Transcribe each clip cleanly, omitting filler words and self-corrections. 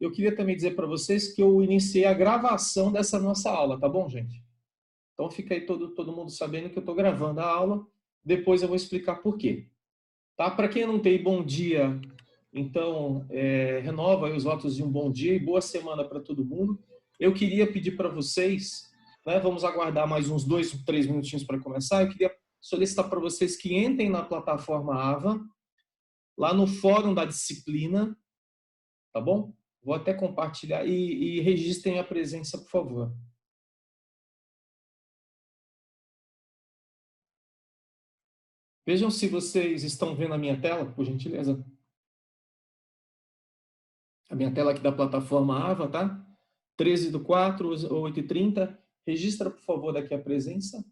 Eu queria também dizer para vocês que eu iniciei a gravação dessa nossa aula, tá bom, gente? Então fica aí todo mundo sabendo que eu estou gravando a aula, depois eu vou explicar por quê. Tá? Para quem não tem bom dia, então renova aí os votos de um bom dia e boa semana para todo mundo. Eu queria pedir para vocês, né, vamos aguardar mais uns 2, 3 minutinhos para começar, eu queria solicitar para vocês que entrem na plataforma AVA, lá no fórum da disciplina, tá bom? Vou até compartilhar e registrem a presença, por favor. Vejam se vocês estão vendo a minha tela, por gentileza. A minha tela aqui da plataforma AVA, tá? 13/4, 8h30. Registra, por favor, daqui a presença.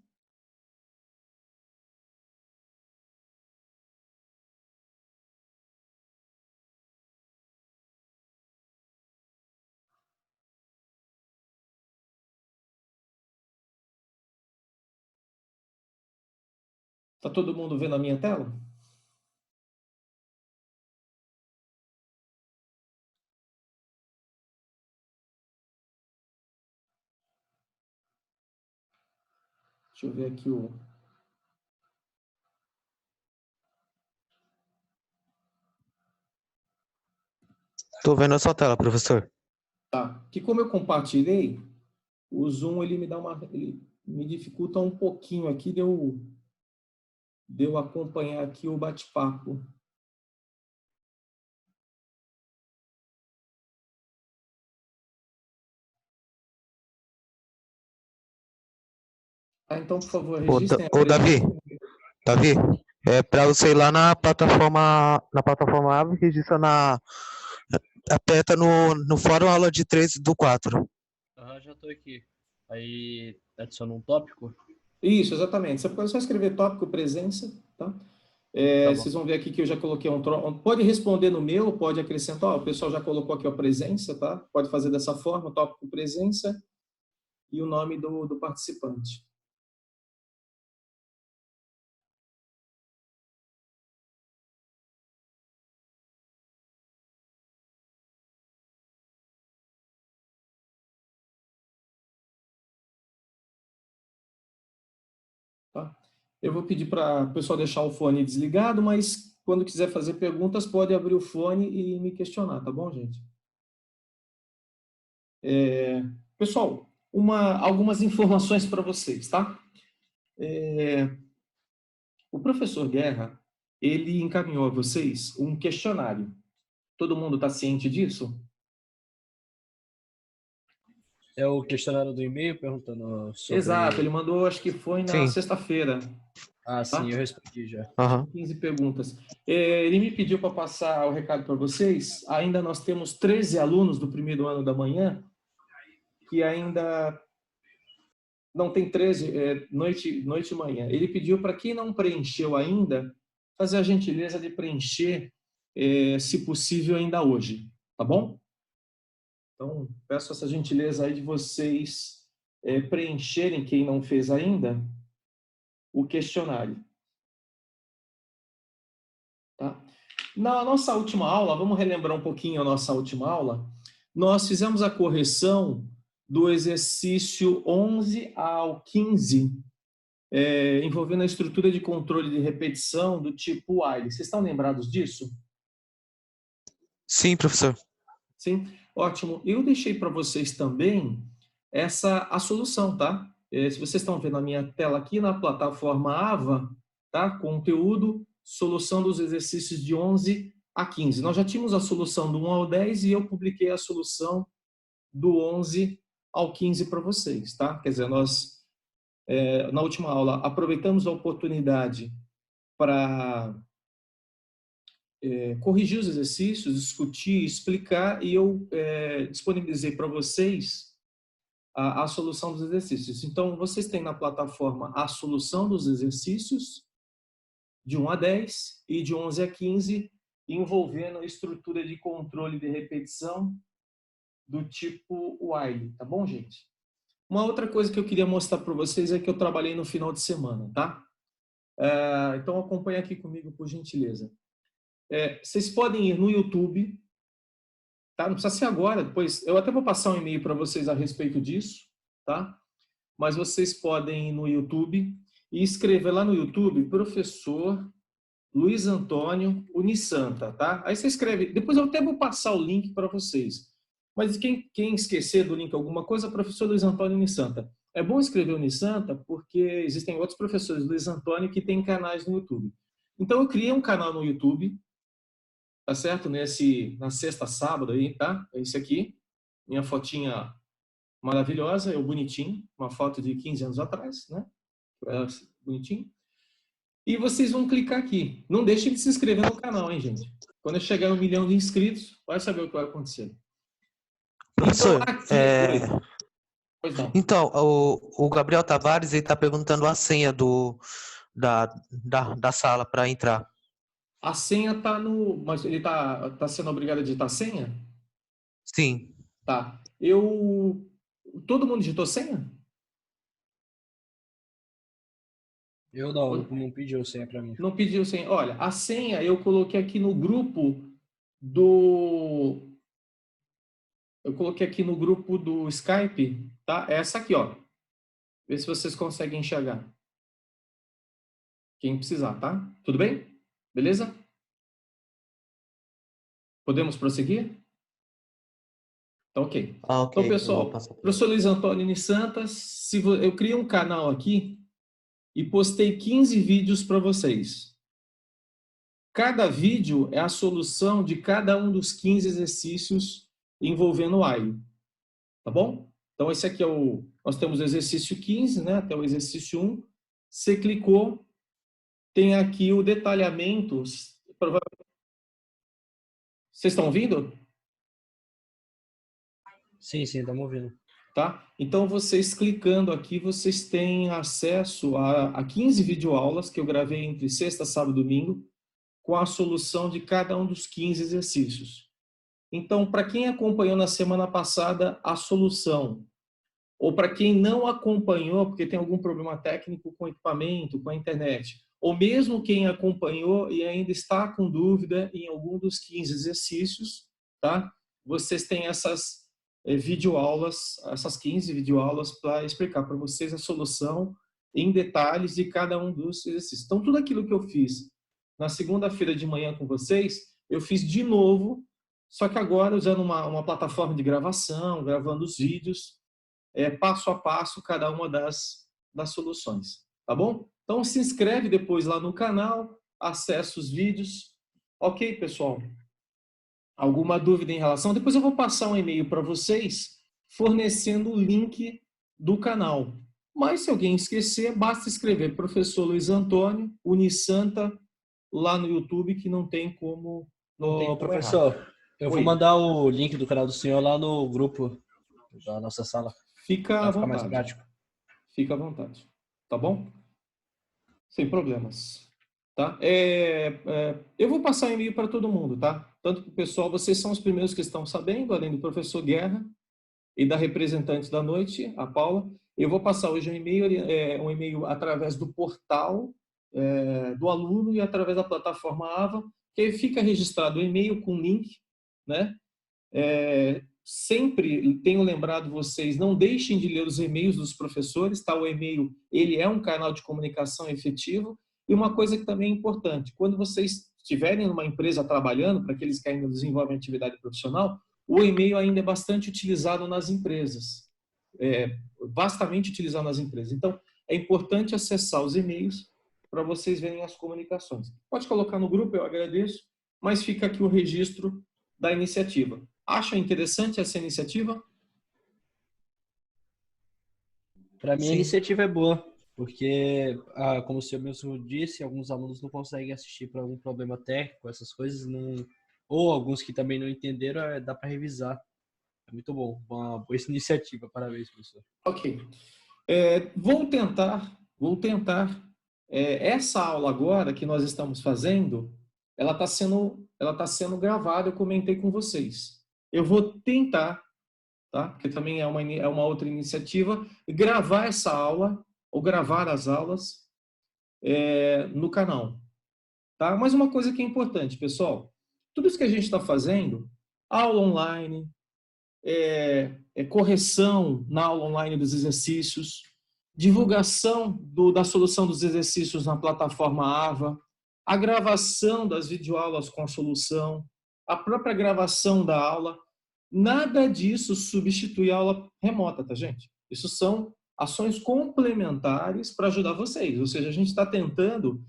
Tá todo mundo vendo a minha tela? Deixa eu ver aqui o... Estou vendo a sua tela, professor. Tá. Que como eu compartilhei, o Zoom ele ele me dificulta um pouquinho aqui de eu acompanhar aqui o bate-papo. Então, por favor, registrem a Ô, presença. Davi, é para você ir lá na plataforma Ave, registra aperta no fórum aula de 13/4. Já tô aqui. Aí adiciona um tópico? Isso, exatamente. Você pode só escrever tópico presença, tá? Tá bom. Vocês vão ver aqui que eu já coloquei pode responder no meu, pode acrescentar, ó, o pessoal já colocou aqui a presença, tá? Pode fazer dessa forma, tópico presença e o nome do participante. Tá? Eu vou pedir para o pessoal deixar o fone desligado, mas quando quiser fazer perguntas, pode abrir o fone e me questionar, tá bom, gente? Pessoal, algumas informações para vocês, tá? O professor Guerra, ele encaminhou a vocês um questionário. Todo mundo está ciente disso? É o questionário do e-mail perguntando sobre... Exato, ele mandou, acho que foi na Sim. sexta-feira. Ah, Tá? sim, eu respondi já. Aham. 15 perguntas. Ele me pediu para passar o recado para vocês. Ainda nós temos 13 alunos do primeiro ano da manhã que ainda não tem 13, noite e manhã. Ele pediu para quem não preencheu ainda, fazer a gentileza de preencher, se possível, ainda hoje. Tá bom? Então, peço essa gentileza aí de vocês preencherem, quem não fez ainda, o questionário. Tá? Na nossa última aula, vamos relembrar um pouquinho a nossa última aula, nós fizemos a correção do exercício 11 ao 15, envolvendo a estrutura de controle de repetição do tipo while. Vocês estão lembrados disso? Sim, professor. Sim? Ótimo. Eu deixei para vocês também a solução, tá? Se vocês estão vendo a minha tela aqui na plataforma AVA, tá? Conteúdo, solução dos exercícios de 11 a 15. Nós já tínhamos a solução do 1 ao 10 e eu publiquei a solução do 11 ao 15 para vocês, tá? Quer dizer, nós, na última aula, aproveitamos a oportunidade para corrigir os exercícios, discutir, explicar, e eu disponibilizei para vocês a solução dos exercícios. Então, vocês têm na plataforma a solução dos exercícios de 1 a 10 e de 11 a 15, envolvendo a estrutura de controle de repetição do tipo while, tá bom, gente? Uma outra coisa que eu queria mostrar para vocês é que eu trabalhei no final de semana, tá? Então, acompanha aqui comigo, por gentileza. Vocês podem ir no YouTube, tá? Não precisa ser agora, depois eu até vou passar um e-mail para vocês a respeito disso, tá? Mas vocês podem ir no YouTube e escrever lá no YouTube, professor Luiz Antônio Unisanta, tá? Aí você escreve, depois eu até vou passar o link para vocês. Mas quem esquecer do link alguma coisa, professor Luiz Antônio Unisanta. É bom escrever Unisanta porque existem outros professores Luiz Antônio que têm canais no YouTube. Então eu criei um canal no YouTube, tá certo? Na sexta, sábado aí, tá? É esse aqui, minha fotinha maravilhosa, eu bonitinho, uma foto de 15 anos atrás, né? Bonitinho. E vocês vão clicar aqui. Não deixem de se inscrever no canal, hein, gente? Quando eu chegar a 1 milhão de inscritos, vai saber o que vai acontecer. Professor, Então, aqui... Pois não. então o Gabriel Tavares ele está perguntando a senha da sala para entrar. A senha tá no... Mas ele tá sendo obrigado a digitar a senha? Sim. Tá. Todo mundo digitou senha? Eu não pediu senha para mim. Não pediu senha. Olha, a senha eu coloquei aqui no grupo do... Eu coloquei aqui no grupo do Skype, tá? É essa aqui, ó. Vê se vocês conseguem enxergar. Quem precisar, tá? Tudo bem? Beleza? Podemos prosseguir? Tá ok. Ok. Então, pessoal, professor Luiz Antônio Santas, eu criei um canal aqui e postei 15 vídeos para vocês. Cada vídeo é a solução de cada um dos 15 exercícios envolvendo o AI. Tá bom? Então, esse aqui nós temos o exercício 15, né, até o exercício 1. Você clicou, tem aqui o detalhamento. Vocês estão ouvindo? Sim, estamos ouvindo. Tá? Então, vocês clicando aqui, vocês têm acesso a 15 videoaulas que eu gravei entre sexta, sábado e domingo, com a solução de cada um dos 15 exercícios. Então, para quem acompanhou na semana passada a solução, ou para quem não acompanhou, porque tem algum problema técnico com o equipamento, com a internet, ou mesmo quem acompanhou e ainda está com dúvida em algum dos 15 exercícios, tá? Vocês têm essas videoaulas, essas 15 videoaulas para explicar para vocês a solução em detalhes de cada um dos exercícios. Então, tudo aquilo que eu fiz na segunda-feira de manhã com vocês, eu fiz de novo, só que agora usando uma plataforma de gravação, gravando os vídeos, passo a passo cada uma das soluções, tá bom? Então se inscreve depois lá no canal, acessa os vídeos. Ok, pessoal? Alguma dúvida em relação? Depois eu vou passar um e-mail para vocês fornecendo o link do canal. Mas se alguém esquecer, basta escrever professor Luiz Antônio, Unisanta, lá no YouTube, que não tem como... Professor, eu vou mandar o link do canal do senhor lá no grupo da nossa sala. Fica à vontade. Mais prático. Fica à vontade. Tá bom? Sem problemas. Tá? Eu vou passar e-mail para todo mundo, tá? Tanto para o pessoal, vocês são os primeiros que estão sabendo, além do professor Guerra e da representante da noite, a Paula. Eu vou passar hoje um e-mail através do portal do aluno e através da plataforma AVA, que aí fica registrado o e-mail com link, né? Sempre tenho lembrado vocês, não deixem de ler os e-mails dos professores, tá? O e-mail, ele é um canal de comunicação efetivo. E uma coisa que também é importante, quando vocês estiverem numa empresa trabalhando, para aqueles que ainda desenvolvem atividade profissional, o e-mail ainda é bastante utilizado nas empresas, vastamente utilizado nas empresas. Então, é importante acessar os e-mails para vocês verem as comunicações. Pode colocar no grupo, eu agradeço, mas fica aqui o registro da iniciativa. Acha interessante essa iniciativa? Para mim, a iniciativa é boa, porque, como o senhor mesmo disse, alguns alunos não conseguem assistir por algum problema técnico, essas coisas, ou alguns que também não entenderam, dá para revisar. É muito bom, uma boa iniciativa. Parabéns, professor. Ok. Vou tentar. Essa aula agora que nós estamos fazendo, ela está sendo gravada, eu comentei com vocês. Eu vou tentar, tá? Que também é uma outra iniciativa, gravar essa aula, ou gravar as aulas no canal. Tá? Mas uma coisa que é importante, pessoal, tudo isso que a gente está fazendo, aula online, correção na aula online dos exercícios, divulgação da solução dos exercícios na plataforma AVA, a gravação das videoaulas com a solução, a própria gravação da aula. Nada disso substitui a aula remota, tá, gente? Isso são ações complementares para ajudar vocês. Ou seja, a gente está tentando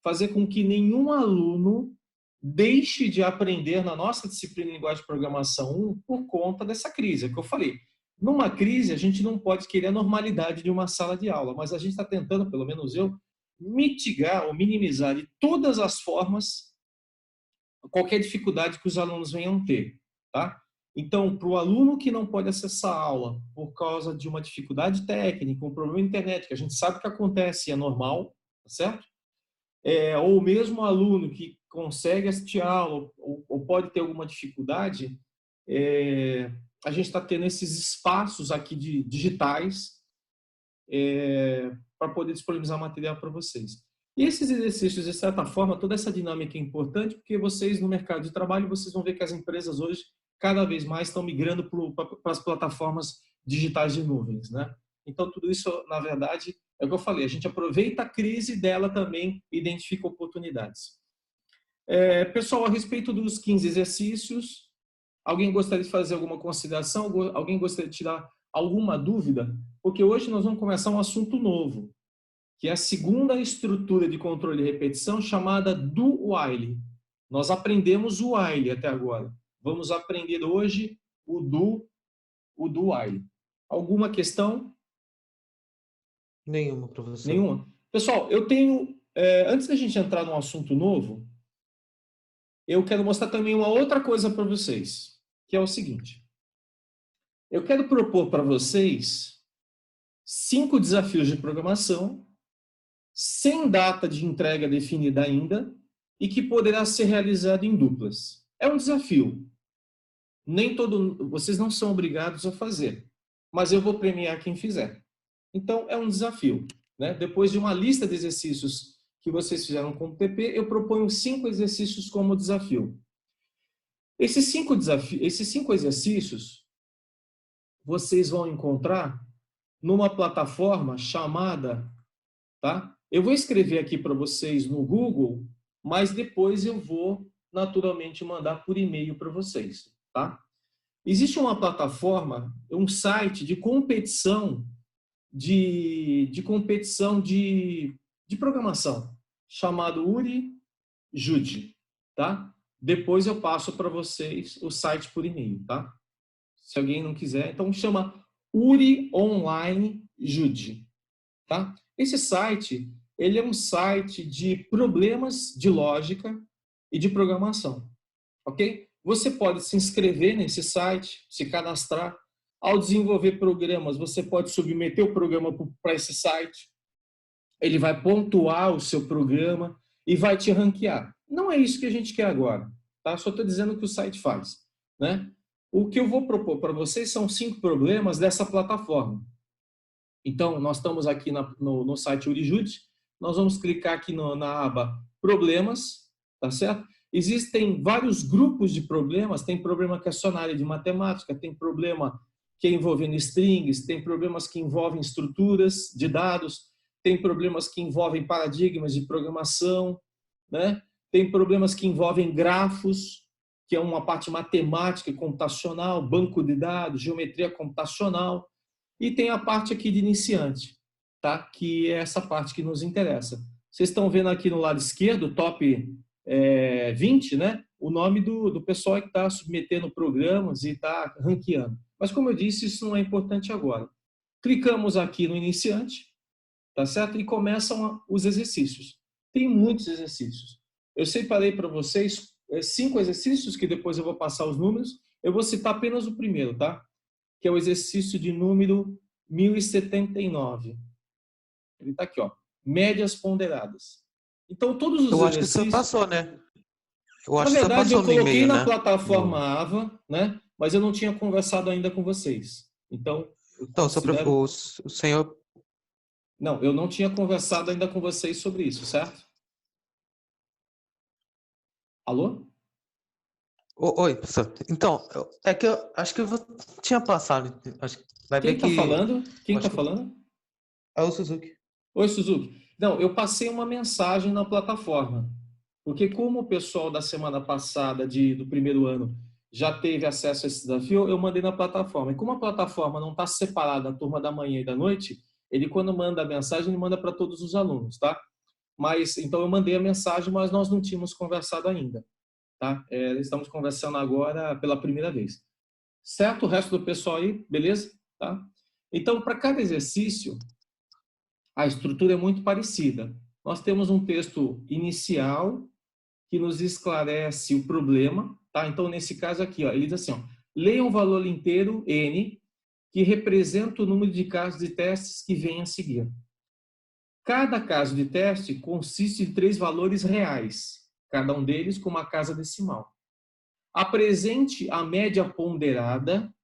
fazer com que nenhum aluno deixe de aprender na nossa disciplina de linguagem de programação 1 por conta dessa crise. É o que eu falei. Numa crise, a gente não pode querer a normalidade de uma sala de aula, mas a gente está tentando, pelo menos eu, mitigar ou minimizar de todas as formas qualquer dificuldade que os alunos venham ter, tá? Então, para o aluno que não pode acessar a aula por causa de uma dificuldade técnica, um problema na internet, que a gente sabe que acontece e é normal, tá certo? Ou mesmo aluno que consegue assistir a aula ou pode ter alguma dificuldade, a gente está tendo esses espaços aqui digitais para poder disponibilizar material para vocês. E esses exercícios, de certa forma, toda essa dinâmica é importante porque vocês, no mercado de trabalho, vocês vão ver que as empresas hoje, cada vez mais, estão migrando para as plataformas digitais de nuvens, né? Então, tudo isso, na verdade, é o que eu falei, a gente aproveita a crise dela também e identifica oportunidades. Pessoal, a respeito dos 15 exercícios, alguém gostaria de fazer alguma consideração? Alguém gostaria de tirar alguma dúvida? Porque hoje nós vamos começar um assunto novo, que é a segunda estrutura de controle de repetição, chamada do while. Nós aprendemos o while até agora. Vamos aprender hoje o do while. Alguma questão? Nenhuma, professor. Nenhuma? Pessoal, eu tenho... antes da gente entrar num assunto novo, eu quero mostrar também uma outra coisa para vocês, que é o seguinte. Eu quero propor para vocês 5 desafios de programação sem data de entrega definida ainda e que poderá ser realizado em duplas. É um desafio. Vocês não são obrigados a fazer, mas eu vou premiar quem fizer. Então, é um desafio, né? Depois de uma lista de exercícios que vocês fizeram com o PP, eu proponho 5 exercícios como desafio. Esses 5 exercícios vocês vão encontrar numa plataforma chamada, tá? Eu vou escrever aqui para vocês no Google, mas depois eu vou naturalmente mandar por e-mail para vocês, tá? Existe uma plataforma, um site de competição de programação chamado UriJude, tá? Depois eu passo para vocês o site por e-mail, tá? Se alguém não quiser, então chama Uri Online Jude, tá? Esse site, ele é um site de problemas de lógica e de programação, ok? Você pode se inscrever nesse site, se cadastrar. Ao desenvolver programas, você pode submeter o programa para esse site. Ele vai pontuar o seu programa e vai te ranquear. Não é isso que a gente quer agora, tá? Só estou dizendo o que o site faz, né? O que eu vou propor para vocês são 5 problemas dessa plataforma. Então, nós estamos aqui no site UriJude, nós vamos clicar aqui na aba Problemas, tá certo? Existem vários grupos de problemas, tem problema que é só na área de matemática, tem problema que é envolvendo strings, tem problemas que envolvem estruturas de dados, tem problemas que envolvem paradigmas de programação, né? Tem problemas que envolvem grafos, que é uma parte matemática e computacional, banco de dados, geometria computacional, e tem a parte aqui de iniciante, tá? Que é essa parte que nos interessa. Vocês estão vendo aqui no lado esquerdo, top 20, né? O nome do pessoal que está submetendo programas e está ranqueando. Mas, como eu disse, isso não é importante agora. Clicamos aqui no iniciante, tá certo? E começam os exercícios. Tem muitos exercícios. Eu separei para vocês 5 exercícios, que depois eu vou passar os números. Eu vou citar apenas o primeiro, tá? Que é o exercício de número 1079. Ele está aqui, ó. Médias ponderadas. Então, todos os Eu acho que exercícios... você passou, né? Eu Na acho que você verdade, eu passou no coloquei e-mail, na né? plataforma AVA, né? Mas eu não tinha conversado ainda com vocês. Então, eu Então, considero... o senhor... Não, eu não tinha conversado ainda com vocês sobre isso, certo? Alô? Oi, professor. Então, é que eu acho que tinha passado. Acho que vai ver Quem está que. falando? Quem está Acho que falando? é o Suzuki. Oi, Suzuki. Não, eu passei uma mensagem na plataforma. Porque como o pessoal da semana passada, do primeiro ano, já teve acesso a esse desafio, eu mandei na plataforma. E como a plataforma não está separada da turma da manhã e da noite, ele, quando manda a mensagem, ele manda para todos os alunos, tá? Mas, então, eu mandei a mensagem, mas nós não tínhamos conversado ainda, tá? Estamos conversando agora pela primeira vez. Certo? O resto do pessoal aí, beleza? Tá? Então, para cada exercício, a estrutura é muito parecida. Nós temos um texto inicial que nos esclarece o problema, tá? Então, nesse caso aqui, ó, ele diz assim, ó, leia um valor inteiro, n, que representa o número de casos de testes que vem a seguir. Cada caso de teste consiste de 3 valores reais, cada um deles com uma casa decimal. Apresente a média ponderada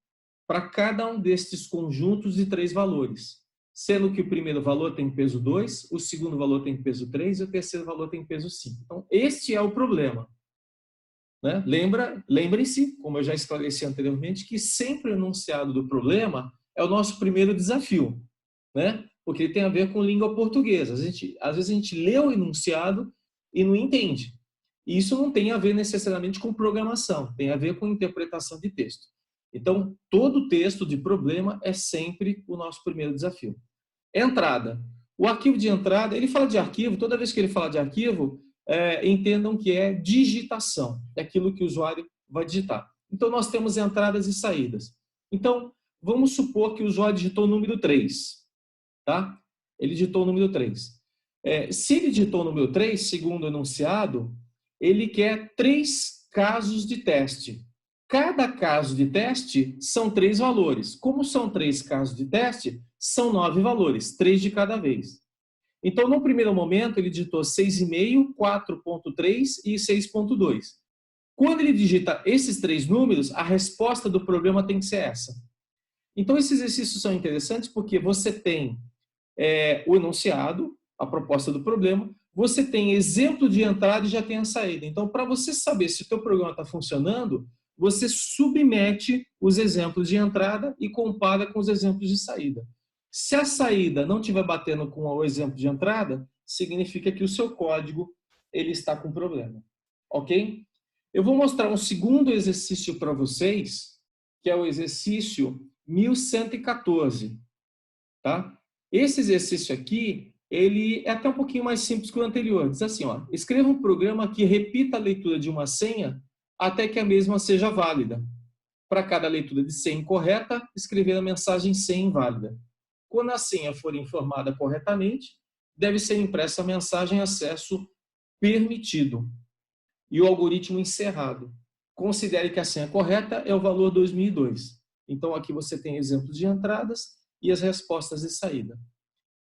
para cada um destes conjuntos de 3 valores, sendo que o primeiro valor tem peso 2, o segundo valor tem peso 3 e o terceiro valor tem peso 5. Então, este é o problema. Né? Lembrem-se, como eu já esclareci anteriormente, que sempre o enunciado do problema é o nosso primeiro desafio, né? Porque ele tem a ver com língua portuguesa. Às vezes a gente lê o enunciado e não entende. E isso não tem a ver necessariamente com programação, tem a ver com interpretação de texto. Então, todo texto de problema é sempre o nosso primeiro desafio. Entrada. O arquivo de entrada, ele fala de arquivo, toda vez que ele fala de arquivo, entendam que é digitação, é aquilo que o usuário vai digitar. Então, nós temos entradas e saídas. Então, vamos supor que o usuário digitou o número 3. Tá? Ele digitou o número 3. Se ele digitou o número 3, segundo o enunciado, ele quer 3 casos de teste. Cada caso de teste são 3 valores. Como são 3 casos de teste, são 9 valores, 3 de cada vez. Então, no primeiro momento, ele digitou 6,5, 4,3 e 6,2. Quando ele digita esses 3 números, a resposta do programa tem que ser essa. Então, esses exercícios são interessantes porque você tem o enunciado, a proposta do problema, você tem exemplo de entrada e já tem a saída. Então, para você saber se o teu programa está funcionando, você submete os exemplos de entrada e compara com os exemplos de saída. Se a saída não estiver batendo com o exemplo de entrada, significa que o seu código ele está com problema. Ok? Eu vou mostrar um segundo exercício para vocês, que é o exercício 1114. Tá? Esse exercício aqui, ele é até um pouquinho mais simples que o anterior. Diz assim, ó, escreva um programa que repita a leitura de uma senha até que a mesma seja válida. Para cada leitura de senha incorreta, escrever a mensagem senha inválida. Quando a senha for informada corretamente, deve ser impressa a mensagem acesso permitido e o algoritmo encerrado. Considere que a senha correta é o valor 2002. Então, aqui você tem exemplos de entradas e as respostas de saída.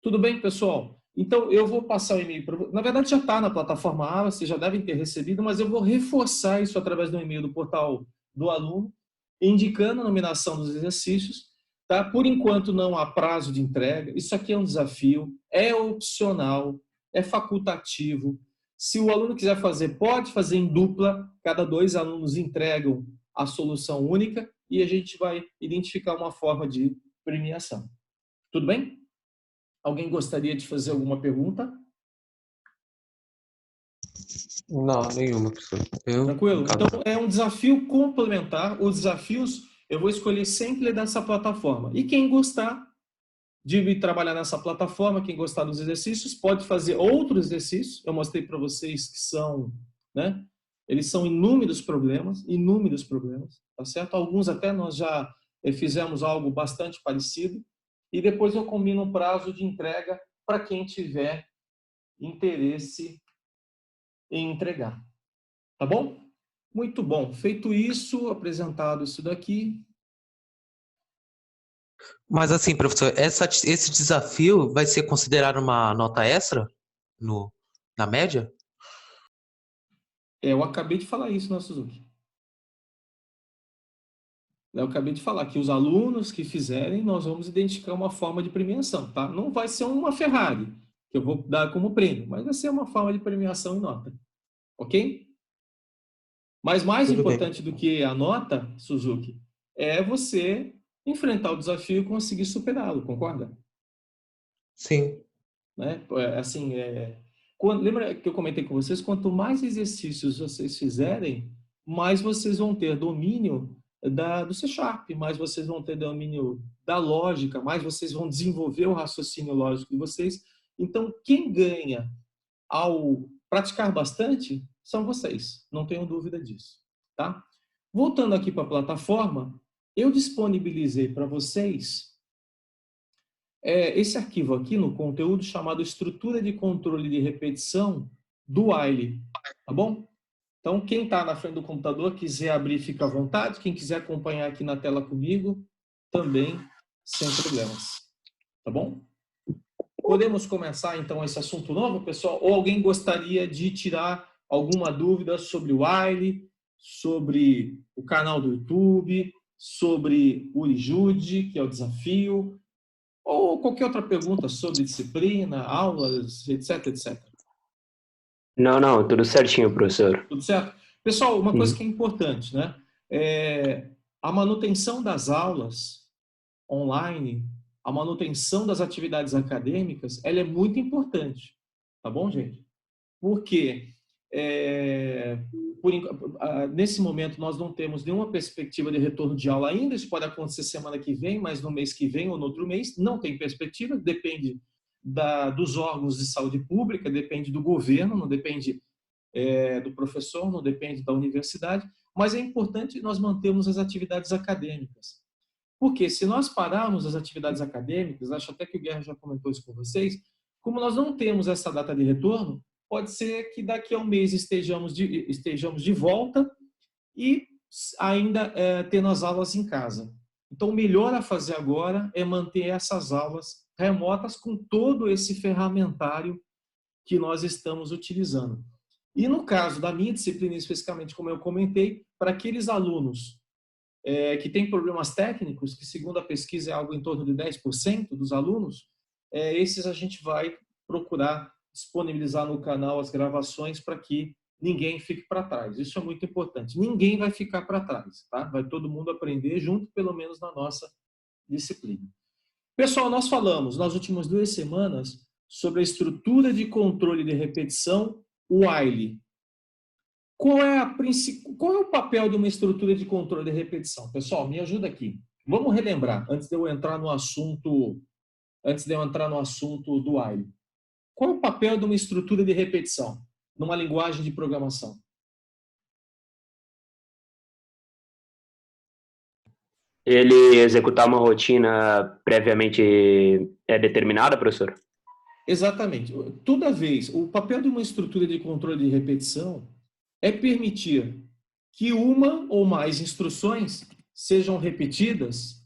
Tudo bem, pessoal? Então, eu vou passar o e-mail para vocês. Na verdade, já está na plataforma AVA, vocês já devem ter recebido, mas eu vou reforçar isso através do e-mail do portal do aluno, indicando a nominação dos exercícios. Tá? Por enquanto, não há prazo de entrega. Isso aqui é um desafio, é opcional, é facultativo. Se o aluno quiser fazer, pode fazer em dupla. Cada 2 alunos entregam a solução única e a gente vai identificar uma forma de premiação. Tudo bem? Alguém gostaria de fazer alguma pergunta? Não, nenhuma, professor. Tranquilo? Então, é um desafio complementar. Os desafios eu vou escolher sempre dessa plataforma. E quem gostar de trabalhar nessa plataforma, quem gostar dos exercícios, pode fazer outros exercícios. Eu mostrei para vocês que são, né? Eles são inúmeros problemas, tá certo? Alguns até nós já fizemos algo bastante parecido. E depois eu combino um prazo de entrega para quem tiver interesse em entregar. Tá bom? Muito bom. Feito isso, apresentado isso daqui. Mas assim, professor, esse desafio vai ser considerado uma nota extra na média? Eu acabei de falar isso, Suzuki. Eu acabei de falar que os alunos que fizerem, nós vamos identificar uma forma de premiação, tá? Não vai ser uma Ferrari, que eu vou dar como prêmio, mas vai ser uma forma de premiação em nota. Ok? Mas mais Tudo bem. importante do que a nota, Suzuki, é você enfrentar o desafio e conseguir superá-lo, concorda? Sim. Né? Assim, lembra que eu comentei com vocês, quanto mais exercícios vocês fizerem, mais vocês vão ter domínio do C Sharp, mais vocês vão ter domínio da lógica, mais vocês vão desenvolver o raciocínio lógico de vocês. Então, quem ganha ao praticar bastante são vocês, não tenham dúvida disso. Tá? Voltando aqui para a plataforma, eu disponibilizei para vocês esse arquivo aqui no conteúdo chamado Estrutura de Controle de Repetição do while, tá bom? Então, quem está na frente do computador, quiser abrir, fica à vontade. Quem quiser acompanhar aqui na tela comigo, também sem problemas, tá bom? Podemos começar, então, esse assunto novo, pessoal? Ou alguém gostaria de tirar alguma dúvida sobre o while, sobre o canal do YouTube, sobre o Ijude, que é o desafio, ou qualquer outra pergunta sobre disciplina, aulas, etc, etc. Não, tudo certinho, professor. Tudo certo? Pessoal, uma coisa que é importante, né? A manutenção das aulas online, a manutenção das atividades acadêmicas, ela é muito importante. Tá bom, gente? Porque nesse momento nós não temos nenhuma perspectiva de retorno de aula ainda. Isso pode acontecer semana que vem, mas no mês que vem ou no outro mês. Não tem perspectiva, depende dos órgãos de saúde pública, depende do governo, não depende do professor, não depende da universidade, mas é importante nós mantermos as atividades acadêmicas. Porque se nós pararmos as atividades acadêmicas, acho até que o Guerra já comentou isso com vocês, como nós não temos essa data de retorno, pode ser que daqui a um mês estejamos de volta e ainda tendo as aulas em casa. Então, o melhor a fazer agora é manter essas aulas remotas com todo esse ferramentário que nós estamos utilizando. E no caso da minha disciplina, especificamente, como eu comentei, para aqueles alunos que têm problemas técnicos, que segundo a pesquisa é algo em torno de 10% dos alunos, esses a gente vai procurar disponibilizar no canal as gravações para que ninguém fique para trás. Isso é muito importante. Ninguém vai ficar para trás, tá? Vai todo mundo aprender junto, pelo menos na nossa disciplina. Pessoal, nós falamos nas últimas 2 semanas sobre a estrutura de controle de repetição, o while. Qual é o papel de uma estrutura de controle de repetição? Pessoal, me ajuda aqui. Vamos relembrar, antes de eu entrar no assunto do while. Qual é o papel de uma estrutura de repetição numa linguagem de programação? Ele executar uma rotina previamente determinada, professor? Exatamente. Toda vez, o papel de uma estrutura de controle de repetição é permitir que uma ou mais instruções sejam repetidas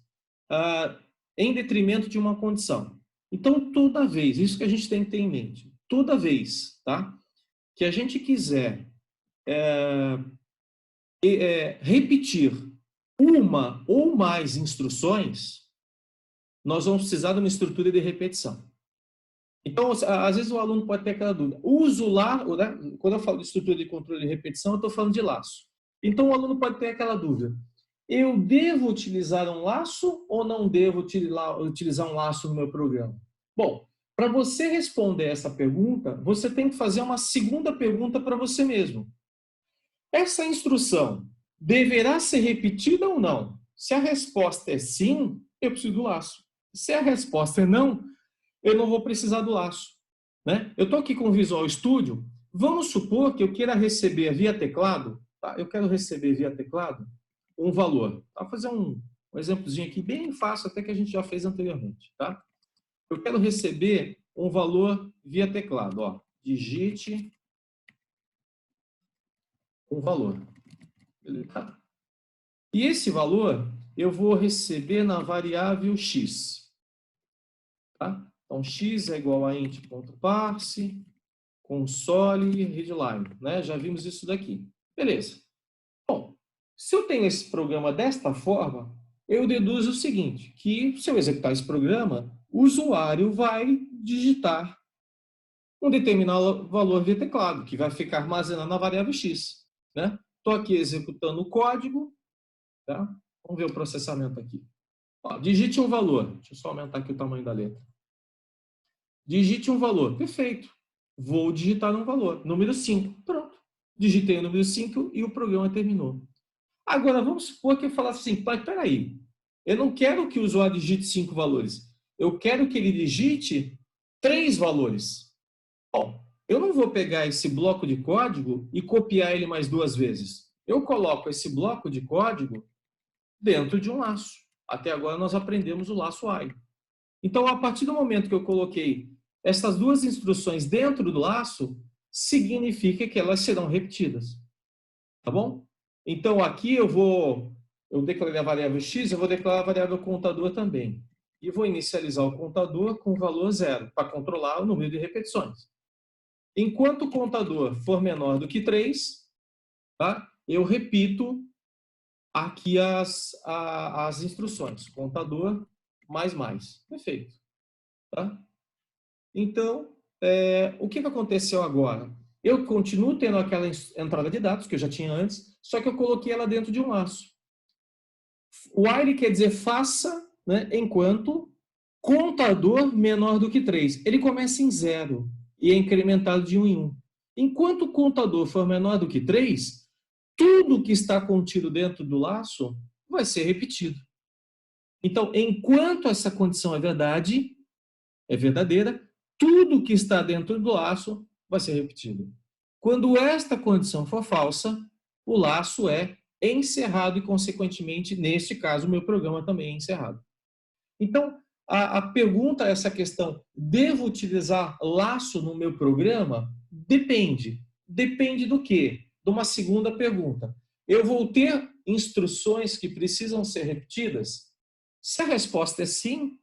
em detrimento de uma condição. Então, toda vez, isso que a gente tem que ter em mente, toda vez, tá, que a gente quiser repetir uma ou mais instruções, nós vamos precisar de uma estrutura de repetição. Então, às vezes o aluno pode ter aquela dúvida. Uso lá, né? Quando eu falo de estrutura de controle de repetição, eu estou falando de laço. Então, o aluno pode ter aquela dúvida. Eu devo utilizar um laço ou não devo utilizar um laço no meu programa? Bom, para você responder essa pergunta, você tem que fazer uma segunda pergunta para você mesmo. Essa instrução deverá ser repetida ou não? Se a resposta é sim, eu preciso do laço. Se a resposta é não, eu não vou precisar do laço. Né? Eu estou aqui com o Visual Studio. Vamos supor que eu queira receber via teclado. Tá? Eu quero receber via teclado um valor. Vou fazer um exemplozinho aqui bem fácil, até que a gente já fez anteriormente. Tá? Eu quero receber um valor via teclado. Ó, digite um valor. Tá? E esse valor eu vou receber na variável x. Tá? Então, x é igual a int.parse, console, readline. Né? Já vimos isso daqui. Beleza. Bom, se eu tenho esse programa desta forma, eu deduzo o seguinte, que se eu executar esse programa, o usuário vai digitar um determinado valor via teclado, que vai ficar armazenado na variável x. Né? Estou aqui executando o código. Tá? Vamos ver o processamento aqui. Ó, digite um valor. Deixa eu só aumentar aqui o tamanho da letra. Digite um valor. Perfeito. Vou digitar um valor. Número 5. Pronto. Digitei o número 5 e o programa terminou. Agora, vamos supor que eu falasse assim, pai, peraí. Eu não quero que o usuário digite 5 valores. Eu quero que ele digite 3 valores. Bom, eu não vou pegar esse bloco de código e copiar ele mais 2 vezes. Eu coloco esse bloco de código dentro de um laço. Até agora nós aprendemos o laço while. Então, a partir do momento que eu coloquei essas 2 instruções dentro do laço, significa que elas serão repetidas. Tá bom? Então, aqui eu declarei a variável x, eu vou declarar a variável contador também. E vou inicializar o contador com o valor 0, para controlar o número de repetições. Enquanto o contador for menor do que 3, tá? Eu repito aqui as instruções. Contador, mais. Perfeito. Tá? Então, o que aconteceu agora? Eu continuo tendo aquela entrada de dados que eu já tinha antes, só que eu coloquei ela dentro de um laço. While quer dizer faça, né, enquanto contador menor do que 3. Ele começa em 0 e é incrementado de 1 em 1. Enquanto o contador for menor do que 3, tudo que está contido dentro do laço vai ser repetido. Então, enquanto essa condição é verdadeira, tudo que está dentro do laço vai ser repetido. Quando esta condição for falsa, o laço é encerrado e, consequentemente, neste caso, o meu programa também é encerrado. Então, a pergunta é essa questão, devo utilizar laço no meu programa? Depende. Depende do quê? De uma segunda pergunta. Eu vou ter instruções que precisam ser repetidas? Se a resposta é sim,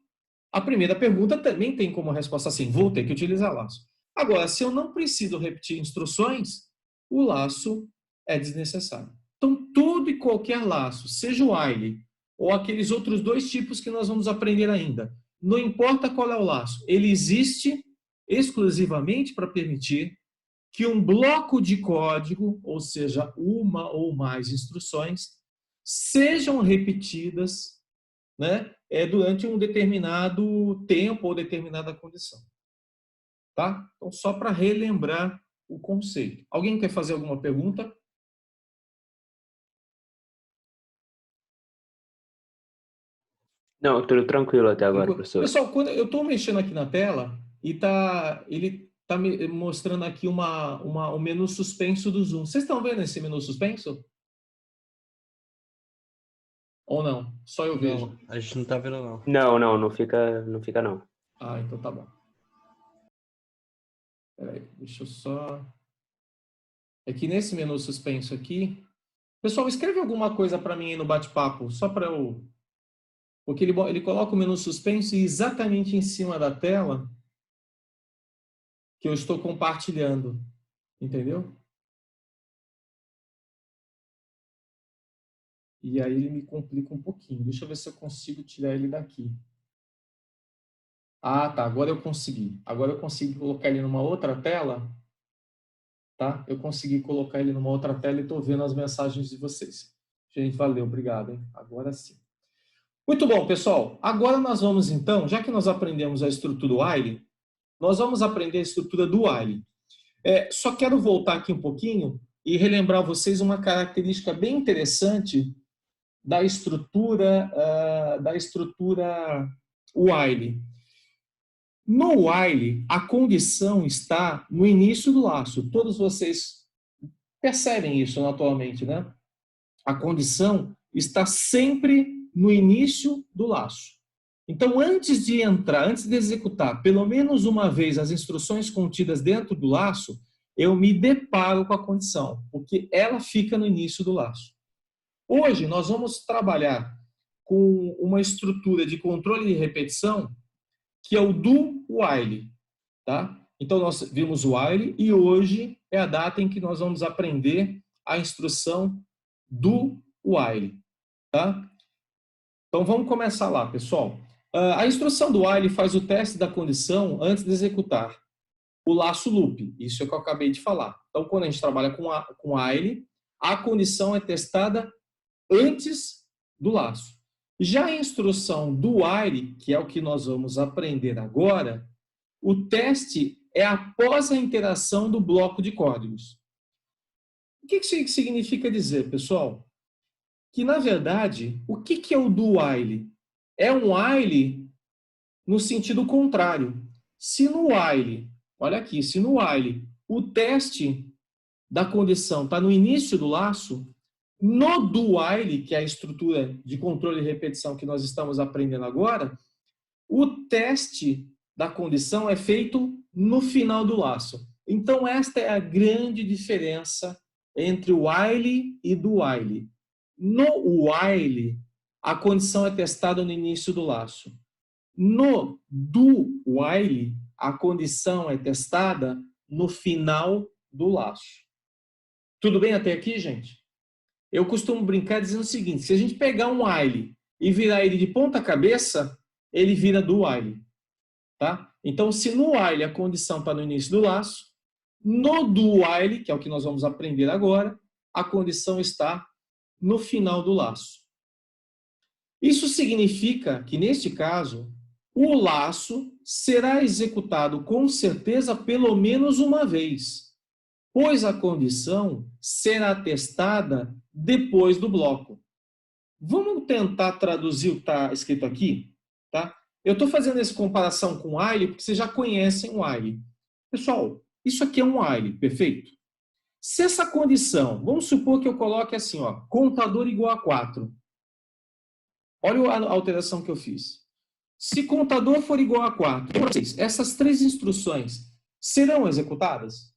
a primeira pergunta também tem como resposta sim, vou ter que utilizar laço. Agora, se eu não preciso repetir instruções, o laço é desnecessário. Então, todo e qualquer laço, seja o while ou aqueles outros 2 tipos que nós vamos aprender ainda, não importa qual é o laço, ele existe exclusivamente para permitir que um bloco de código, ou seja, uma ou mais instruções, sejam repetidas, né, durante um determinado tempo ou determinada condição. Tá? Então, só para relembrar o conceito. Alguém quer fazer alguma pergunta? Não, tudo tranquilo até agora, professor. Pessoal, quando eu estou mexendo aqui na tela e ele está me mostrando aqui um menu suspenso do Zoom. Vocês estão vendo esse menu suspenso? Ou não? Só eu vejo. Não, a gente não está vendo, não. Não fica não. Ah, então tá bom. Peraí, deixa eu só... É que nesse menu suspenso aqui... Pessoal, escreve alguma coisa para mim aí no bate-papo, só para eu... Porque ele coloca o menu suspenso exatamente em cima da tela que eu estou compartilhando. Entendeu? E aí ele me complica um pouquinho. Deixa eu ver se eu consigo tirar ele daqui. Ah, tá. Agora eu consegui. Agora eu consigo colocar ele numa outra tela. Tá? Eu consegui colocar ele numa outra tela e estou vendo as mensagens de vocês. Gente, valeu. Obrigado. Hein? Agora sim. Muito bom, pessoal. Agora nós vamos, então, já que nós aprendemos a estrutura while, nós vamos aprender a estrutura do while. Só quero voltar aqui um pouquinho e relembrar vocês uma característica bem interessante da estrutura while. No while, a condição está no início do laço. Todos vocês percebem isso atualmente, né? A condição está sempre no início do laço. Então, antes de executar pelo menos uma vez as instruções contidas dentro do laço, eu me deparo com a condição, porque ela fica no início do laço. Hoje, nós vamos trabalhar com uma estrutura de controle de repetição que é o do while. Tá? Então, nós vimos o while e hoje é a data em que nós vamos aprender a instrução do while. Tá? Então, vamos começar lá, pessoal. A instrução do while faz o teste da condição antes de executar o laço loop. Isso é o que eu acabei de falar. Então, quando a gente trabalha com while, a condição é testada antes do laço. Já a instrução do while, que é o que nós vamos aprender agora, o teste é após a interação do bloco de códigos. O que isso significa dizer, pessoal? Que, na verdade, o que é o do while? É um while no sentido contrário. Se no while, olha aqui, se no while o teste da condição está no início do laço, no do while, que é a estrutura de controle e repetição que nós estamos aprendendo agora, o teste da condição é feito no final do laço. Então, esta é a grande diferença entre o while e do while. No while, a condição é testada no início do laço. No do while, a condição é testada no final do laço. Tudo bem até aqui, gente? Eu costumo brincar dizendo o seguinte: se a gente pegar um while e virar ele de ponta cabeça, ele vira do while. Tá? Então, se no while a condição está no início do laço, no do while, que é o que nós vamos aprender agora, a condição está no final do laço. Isso significa que, neste caso, o laço será executado com certeza pelo menos uma vez, pois a condição será testada depois do bloco. Vamos tentar traduzir o que está escrito aqui? Tá? Eu estou fazendo essa comparação com o while porque vocês já conhecem o while. Pessoal, isso aqui é um while, perfeito? Se essa condição, vamos supor que eu coloque assim, ó, contador igual a 4. Olha a alteração que eu fiz. Se contador for igual a 4, essas 3 instruções serão executadas?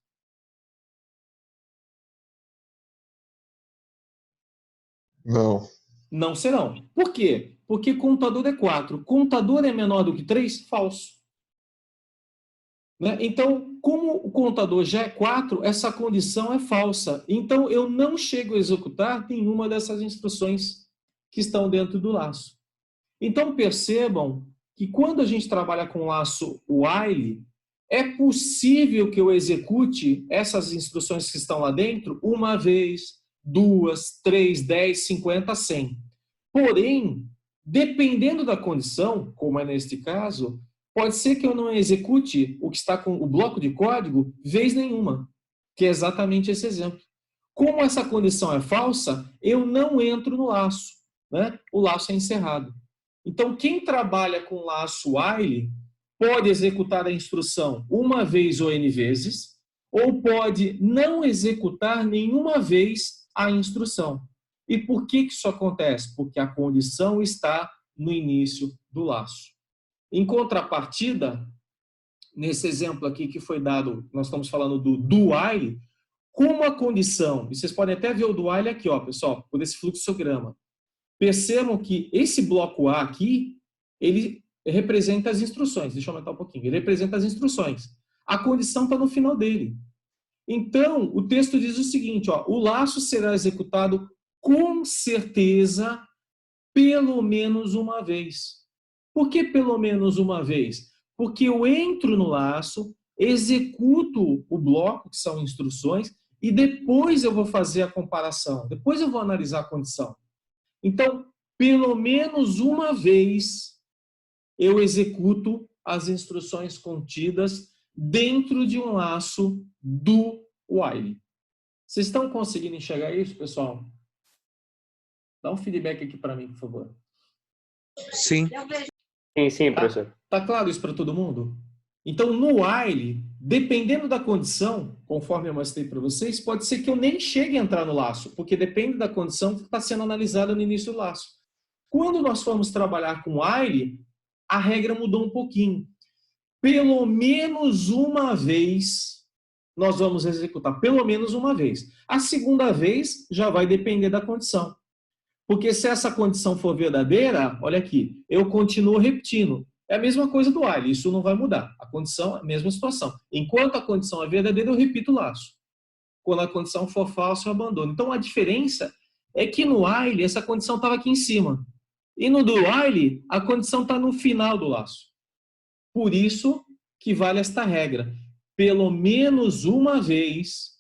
Não. Não serão. Por quê? Porque contador é 4. Contador é menor do que 3? Falso. Né? Então, como o contador já é 4, essa condição é falsa. Então, eu não chego a executar nenhuma dessas instruções que estão dentro do laço. Então, percebam que quando a gente trabalha com o laço while, é possível que eu execute essas instruções que estão lá dentro uma vez, 2, 3, 10, 50, 100. Porém, dependendo da condição, como é neste caso, pode ser que eu não execute o que está com o bloco de código vez nenhuma, que é exatamente esse exemplo. Como essa condição é falsa, eu não entro no laço, né? O laço é encerrado. Então, quem trabalha com laço while pode executar a instrução uma vez ou n vezes, ou pode não executar nenhuma vez a instrução. E por que isso acontece? Porque a condição está no início do laço. Em contrapartida, nesse exemplo aqui que foi dado, nós estamos falando do while, como a condição, e vocês podem até ver o do while aqui, ó, pessoal, por esse fluxograma. Percebam que esse bloco A aqui, ele representa as instruções. Deixa eu aumentar um pouquinho. Ele representa as instruções. A condição está no final dele. Então, o texto diz o seguinte, ó, o laço será executado com certeza pelo menos uma vez. Por que pelo menos uma vez? Porque eu entro no laço, executo o bloco, que são instruções, e depois eu vou fazer a comparação. Depois eu vou analisar a condição. Então, pelo menos uma vez, eu executo as instruções contidas dentro de um laço do while. Vocês estão conseguindo enxergar isso, pessoal? Dá um feedback aqui para mim, por favor. Sim. Sim, professor. Tá claro isso para todo mundo? Então, no while, dependendo da condição, conforme eu mostrei para vocês, pode ser que eu nem chegue a entrar no laço, porque depende da condição que está sendo analisada no início do laço. Quando nós formos trabalhar com while, a regra mudou um pouquinho. Pelo menos uma vez, nós vamos executar. Pelo menos uma vez. A segunda vez já vai depender da condição. Porque se essa condição for verdadeira, olha aqui, eu continuo repetindo. É a mesma coisa do while, isso não vai mudar. A condição é a mesma situação. Enquanto a condição é verdadeira, eu repito o laço. Quando a condição for falsa, eu abandono. Então, a diferença é que no while, essa condição estava aqui em cima. E no do while, a condição está no final do laço. Por isso que vale esta regra. Pelo menos uma vez,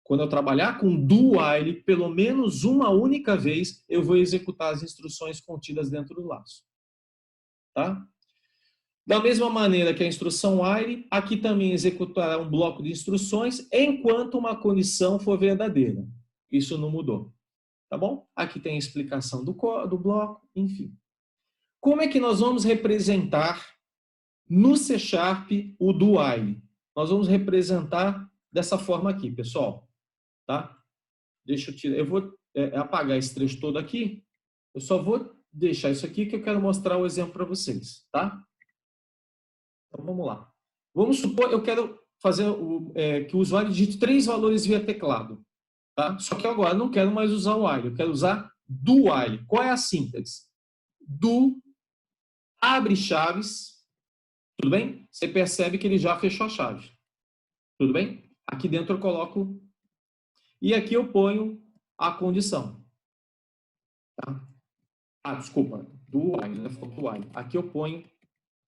Quando eu trabalhar com do while, pelo menos uma única vez, eu vou executar as instruções contidas dentro do laço. Tá? Da mesma maneira que a instrução while, aqui também executará um bloco de instruções enquanto uma condição for verdadeira. Isso não mudou. Tá bom? Aqui tem a explicação do bloco, enfim. Como é que nós vamos representar no C# o do while? Nós vamos representar dessa forma aqui, pessoal. Tá? Deixa eu tirar. Eu vou apagar esse trecho todo aqui. Eu só vou deixar isso aqui que eu quero mostrar o exemplo para vocês. Tá? Então vamos lá. Vamos supor, eu quero fazer que o usuário digite 3 valores via teclado. Tá? Só que agora eu não quero mais usar o while, eu quero usar do while. Qual é a sintaxe? Do abre chaves. Tudo bem? Você percebe que ele já fechou a chave. Tudo bem? Aqui dentro eu coloco. E aqui eu ponho a condição. Tá? Desculpa. Do while, né? Ficou do while. Aqui eu ponho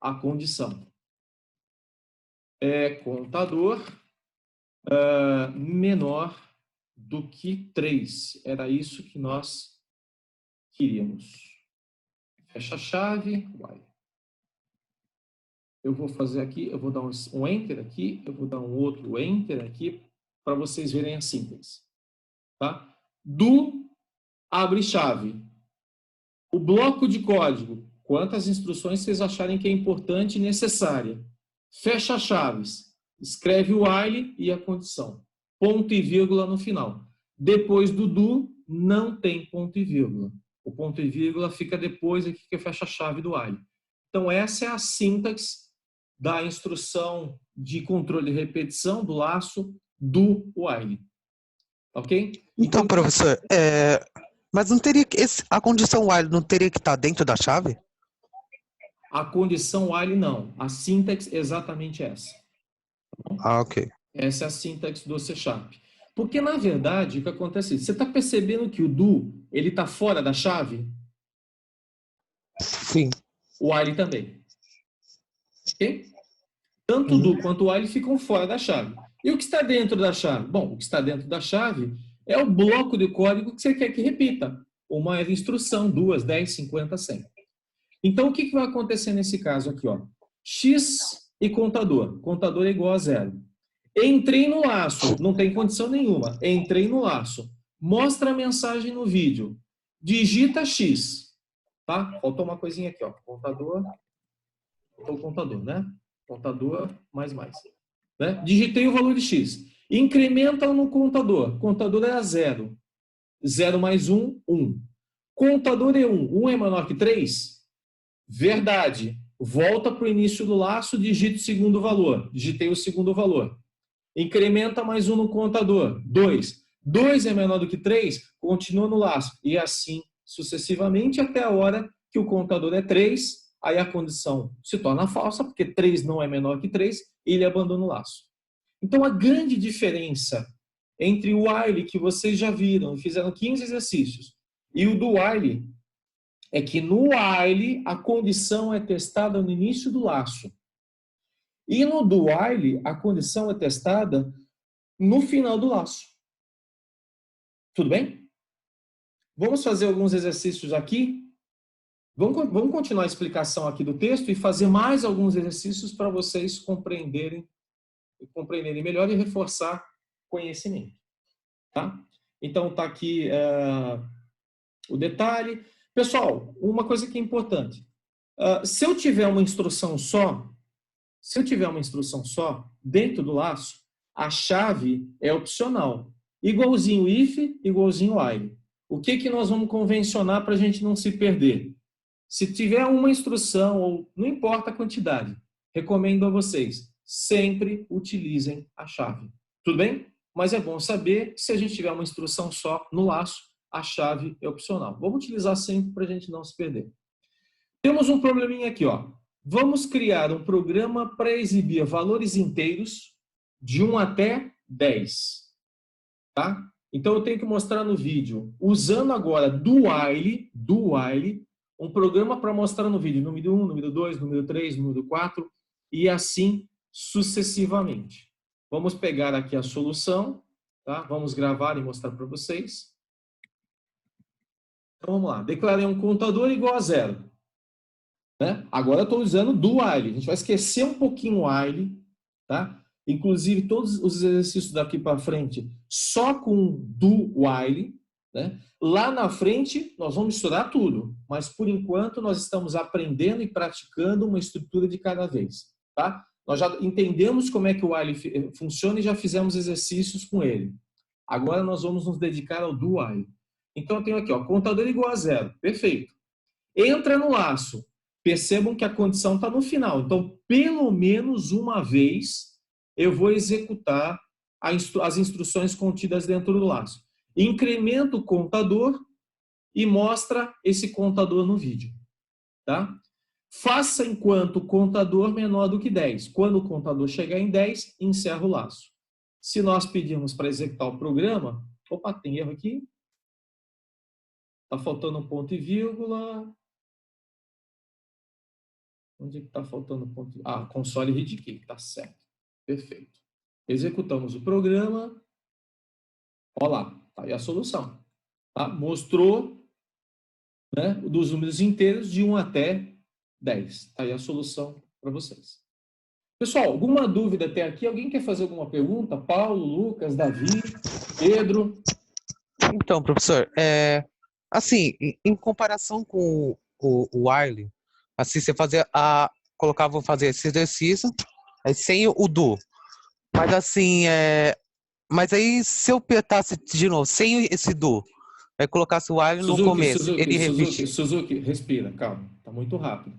a condição. Contador menor do que 3. Era isso que nós queríamos. Fecha a chave. While. Eu vou fazer aqui, eu vou dar um Enter aqui, eu vou dar um outro Enter aqui, para vocês verem a síntese. Tá? Do abre chave. O bloco de código, quantas instruções vocês acharem que é importante e necessária. Fecha chaves. Escreve o while e a condição. Ponto e vírgula no final. Depois do não tem ponto e vírgula. O ponto e vírgula fica depois aqui que fecha a chave do while. Então essa é a sintaxe da instrução de controle de repetição do laço do while. Ok? Então, professor, mas não teria a condição while não teria que estar dentro da chave? A condição while não. A sintaxe é exatamente essa. Ah, ok. Essa é a sintaxe do C#. Porque, na verdade, o que acontece? Você está percebendo que o do ele está fora da chave? Sim. O while também. Ok? Tanto o do quanto o while ficam fora da chave. E o que está dentro da chave? Bom, o que está dentro da chave é o bloco de código que você quer que repita. Uma instrução, 2, 10, 50, 100. Então, o que vai acontecer nesse caso aqui? Ó? X e contador. Contador é igual a 0. Entrei no laço. Não tem condição nenhuma. Entrei no laço. Mostra a mensagem no vídeo. Digita X. Tá? Faltou uma coisinha aqui. Ó. Contador. Faltou o contador, né? Contador, mais. Né? Digitei o valor de X. Incrementa no contador. Contador é 0. 0 mais 1, 1. Contador é 1. 1 é menor que 3? Verdade. Volta para o início do laço, digita o segundo valor. Digitei o segundo valor. Incrementa mais 1 no contador. 2. 2 é menor do que 3? Continua no laço. E assim sucessivamente até a hora que o contador é 3. Aí a condição se torna falsa, porque 3 não é menor que 3, e ele abandona o laço. Então, a grande diferença entre o while, que vocês já viram, fizeram 15 exercícios, e o do while, é que no while a condição é testada no início do laço. E no do while, a condição é testada no final do laço. Tudo bem? Vamos fazer alguns exercícios aqui. Vamos continuar a explicação aqui do texto e fazer mais alguns exercícios para vocês compreenderem melhor e reforçar conhecimento. Tá? Então, está aqui o detalhe. Pessoal, uma coisa que é importante. Se eu tiver uma instrução só, dentro do laço, a chave é opcional. Igualzinho if, igualzinho while. O que nós vamos convencionar para a gente não se perder? Se tiver uma instrução, ou não importa a quantidade, recomendo a vocês, sempre utilizem a chave. Tudo bem? Mas é bom saber que se a gente tiver uma instrução só no laço, a chave é opcional. Vamos utilizar sempre para a gente não se perder. Temos um probleminha aqui, ó. Vamos criar um programa para exibir valores inteiros de 1 até 10. Tá? Então eu tenho que mostrar no vídeo, usando agora do while, um programa para mostrar no vídeo número 1, número 2, número 3, número 4 e assim sucessivamente. Vamos pegar aqui a solução, Tá? Vamos gravar e mostrar para vocês. Então, vamos lá. Declarei um contador igual a 0. Né? Agora eu estou usando do while. A gente vai esquecer um pouquinho o while. Tá? Inclusive, todos os exercícios daqui para frente, só com do while. Né? Lá na frente, nós vamos misturar tudo. Mas, por enquanto, nós estamos aprendendo e praticando uma estrutura de cada vez. Tá? Nós já entendemos como é que o while funciona e já fizemos exercícios com ele. Agora nós vamos nos dedicar ao do while. Então eu tenho aqui, ó, contador igual a 0. Perfeito. Entra no laço. Percebam que a condição está no final. Então, pelo menos uma vez, eu vou executar as instruções contidas dentro do laço. Incrementa o contador e mostra esse contador no vídeo. Tá? Faça enquanto o contador menor do que 10. Quando o contador chegar em 10, encerra o laço. Se nós pedirmos para executar o programa... Opa, tem erro aqui. Está faltando um ponto e vírgula. Onde é que está faltando ponto? Ah, console read key. Está certo. Perfeito. Executamos o programa. Olha lá. Está aí a solução. Tá? Mostrou, né, dos números inteiros de 1 até 10. Está aí a solução para vocês. Pessoal, alguma dúvida até aqui? Alguém quer fazer alguma pergunta? Paulo, Lucas, Davi, Pedro? Então, professor, assim, em comparação com o while, assim, você vou fazer esse exercício, aí sem o do. Mas assim, mas aí se eu apertasse de novo, sem esse do, aí colocasse o while no começo, ele repetir. Suzuki, respira, calma, tá muito rápido.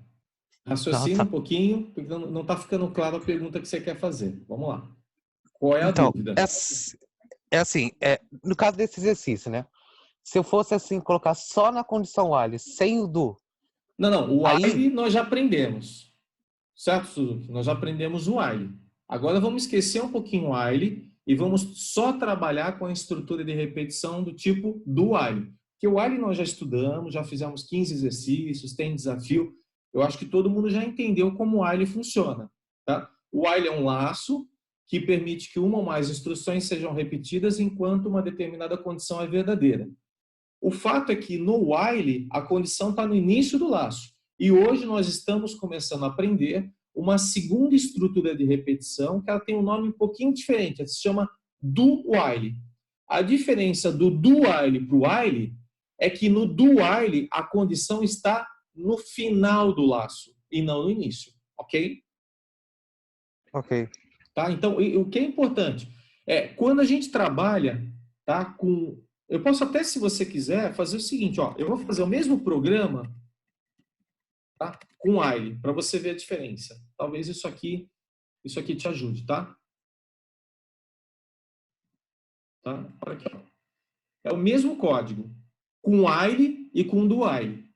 Não, Raciocina tá. um pouquinho, porque não está ficando claro a pergunta que você quer fazer. Vamos lá. Qual é a Então, dúvida? assim, no caso desse exercício, né? Se eu fosse assim, colocar só na condição while, sem o do. Não, o while Aí, nós já aprendemos. Certo, Suzuki? Nós já aprendemos o while. Agora vamos esquecer um pouquinho o while e vamos só trabalhar com a estrutura de repetição do tipo do while. Porque o while nós já estudamos, já fizemos 15 exercícios, tem desafio. Eu acho que todo mundo já entendeu como o while funciona. Tá? O while é um laço que permite que uma ou mais instruções sejam repetidas enquanto uma determinada condição é verdadeira. O fato é que no while a condição está no início do laço. E hoje nós estamos começando a aprender uma segunda estrutura de repetição que ela tem um nome um pouquinho diferente. Ela se chama do while. A diferença do while para o while é que no do while a condição está no final do laço e não no início. Ok? ok. Tá? Então, o que é importante é quando a gente trabalha, tá, com... Eu posso até, se você quiser, fazer o seguinte, ó, eu vou fazer o mesmo programa, tá, com while, para você ver a diferença. Talvez isso aqui te ajude, tá? Tá? Olha aqui, ó. É o mesmo código, com while e com do while.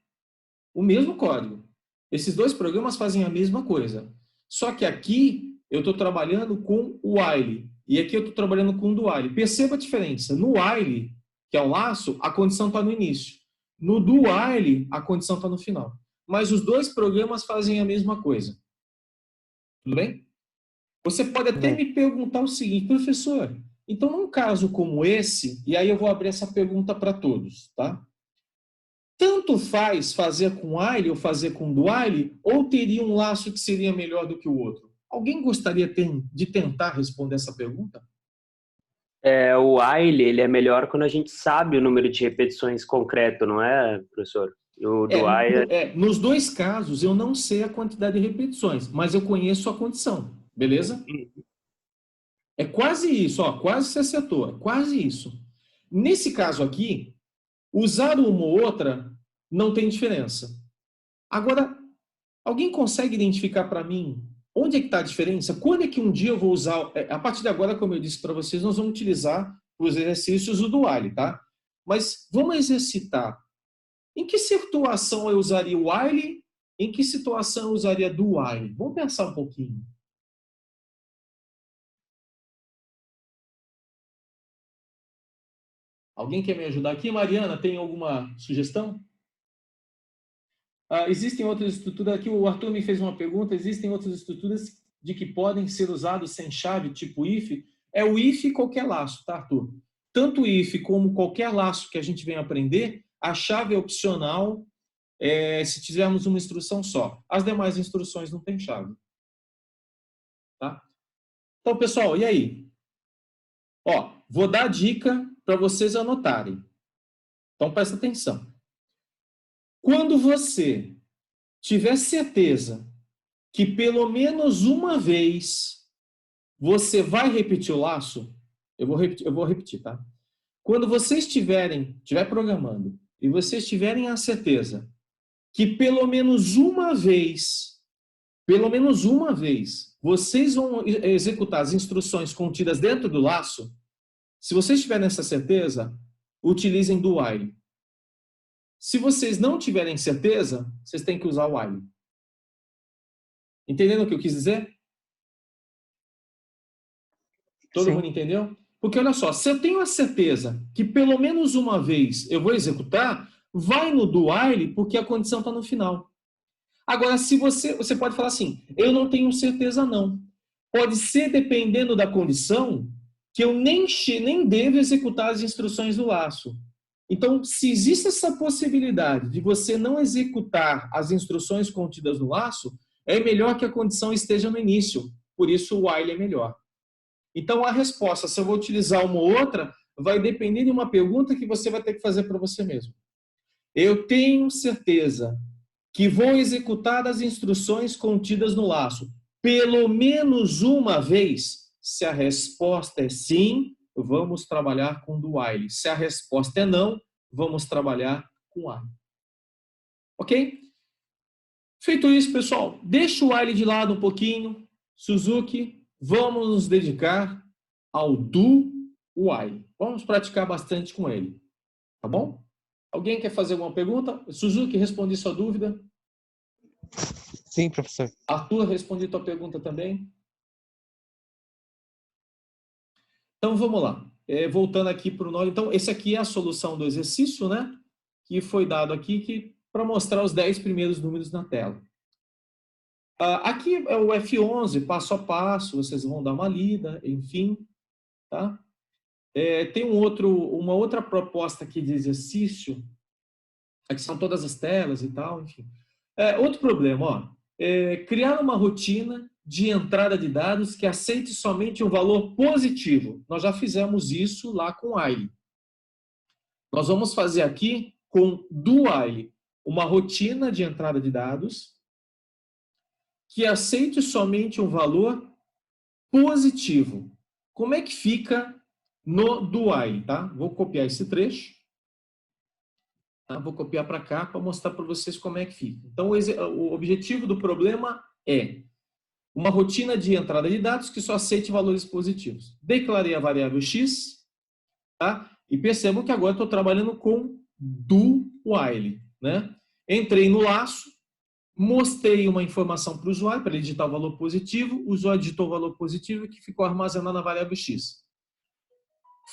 O mesmo código. Esses dois programas fazem a mesma coisa. Só que aqui eu estou trabalhando com o while e aqui eu estou trabalhando com o do while. Perceba a diferença. No while, que é o laço, a condição está no início. No do while, a condição está no final. Mas os dois programas fazem a mesma coisa. Tudo bem? Você pode até me perguntar o seguinte, professor, então num caso como esse, e aí eu vou abrir essa pergunta para todos, tá? Tanto faz fazer com while ou fazer com do while, ou teria um laço que seria melhor do que o outro? Alguém gostaria de tentar responder essa pergunta? O while, ele é melhor quando a gente sabe o número de repetições concreto, não é, professor? O do while... Nos dois casos, eu não sei a quantidade de repetições, mas eu conheço a condição, beleza? É quase isso, ó, quase você acertou, é quase isso. Nesse caso aqui, usar uma ou outra não tem diferença. Agora, alguém consegue identificar para mim onde é que está a diferença? Quando é que um dia eu vou usar... A partir de agora, como eu disse para vocês, nós vamos utilizar os exercícios do while, tá? Mas vamos exercitar. Em que situação eu usaria o while? Em que situação eu usaria do while? Vamos pensar um pouquinho. Alguém quer me ajudar aqui? Mariana, tem alguma sugestão? Existem outras estruturas, aqui o Arthur me fez uma pergunta, existem outras estruturas de que podem ser usados sem chave, tipo if? é o if qualquer laço, tá, Arthur? Tanto o if como qualquer laço que a gente vem aprender, a chave é opcional se tivermos uma instrução só. As demais instruções não têm chave. Tá? Então, pessoal, e aí? Ó, vou dar a dica para vocês anotarem. Então, presta atenção. Quando você tiver certeza que pelo menos uma vez você vai repetir o laço, eu vou repetir, tá? Quando vocês estiver programando e vocês tiverem a certeza que pelo menos uma vez, vocês vão executar as instruções contidas dentro do laço, se vocês tiverem essa certeza, utilizem do while. Se vocês não tiverem certeza, vocês têm que usar o while. Entendendo o que eu quis dizer? Todo mundo entendeu? Porque olha só, se eu tenho a certeza que pelo menos uma vez eu vou executar, vai no do while porque a condição está no final. Agora, se você pode falar assim, eu não tenho certeza não. Pode ser, dependendo da condição, que eu nem devo executar as instruções do laço. Então, se existe essa possibilidade de você não executar as instruções contidas no laço, é melhor que a condição esteja no início. Por isso, o while é melhor. Então, a resposta, se eu vou utilizar uma ou outra, vai depender de uma pergunta que você vai ter que fazer para você mesmo. Eu tenho certeza que vou executar as instruções contidas no laço pelo menos uma vez. Se a resposta é sim, vamos trabalhar com do while. Se a resposta é não, vamos trabalhar com while. Ok? Feito isso, pessoal, deixa o while de lado um pouquinho. Suzuki, vamos nos dedicar ao do while. Vamos praticar bastante com ele. Tá bom? Alguém quer fazer alguma pergunta? Suzuki, respondi sua dúvida. Sim, professor. Arthur, respondi tua pergunta também. Então, vamos lá. Voltando aqui para o nó. Então, esse aqui é a solução do exercício, né? Que foi dado aqui para mostrar os 10 primeiros números na tela. Aqui é o F11, passo a passo, vocês vão dar uma lida, enfim. Tá? Tem uma outra proposta aqui de exercício. Aqui são todas as telas e tal, enfim. Outro problema, ó. Criar uma rotina de entrada de dados que aceite somente um valor positivo. Nós já fizemos isso lá com while. Nós vamos fazer aqui com do while uma rotina de entrada de dados que aceite somente um valor positivo. Como é que fica no do while, tá? Vou copiar esse trecho. Tá? Vou copiar para cá para mostrar para vocês como é que fica. Então, o objetivo do problema é uma rotina de entrada de dados que só aceite valores positivos. Declarei a variável x, tá? E percebam que agora estou trabalhando com do while, né? Entrei no laço, mostrei uma informação para o usuário, para ele digitar o valor positivo, o usuário digitou o valor positivo que ficou armazenado na variável x.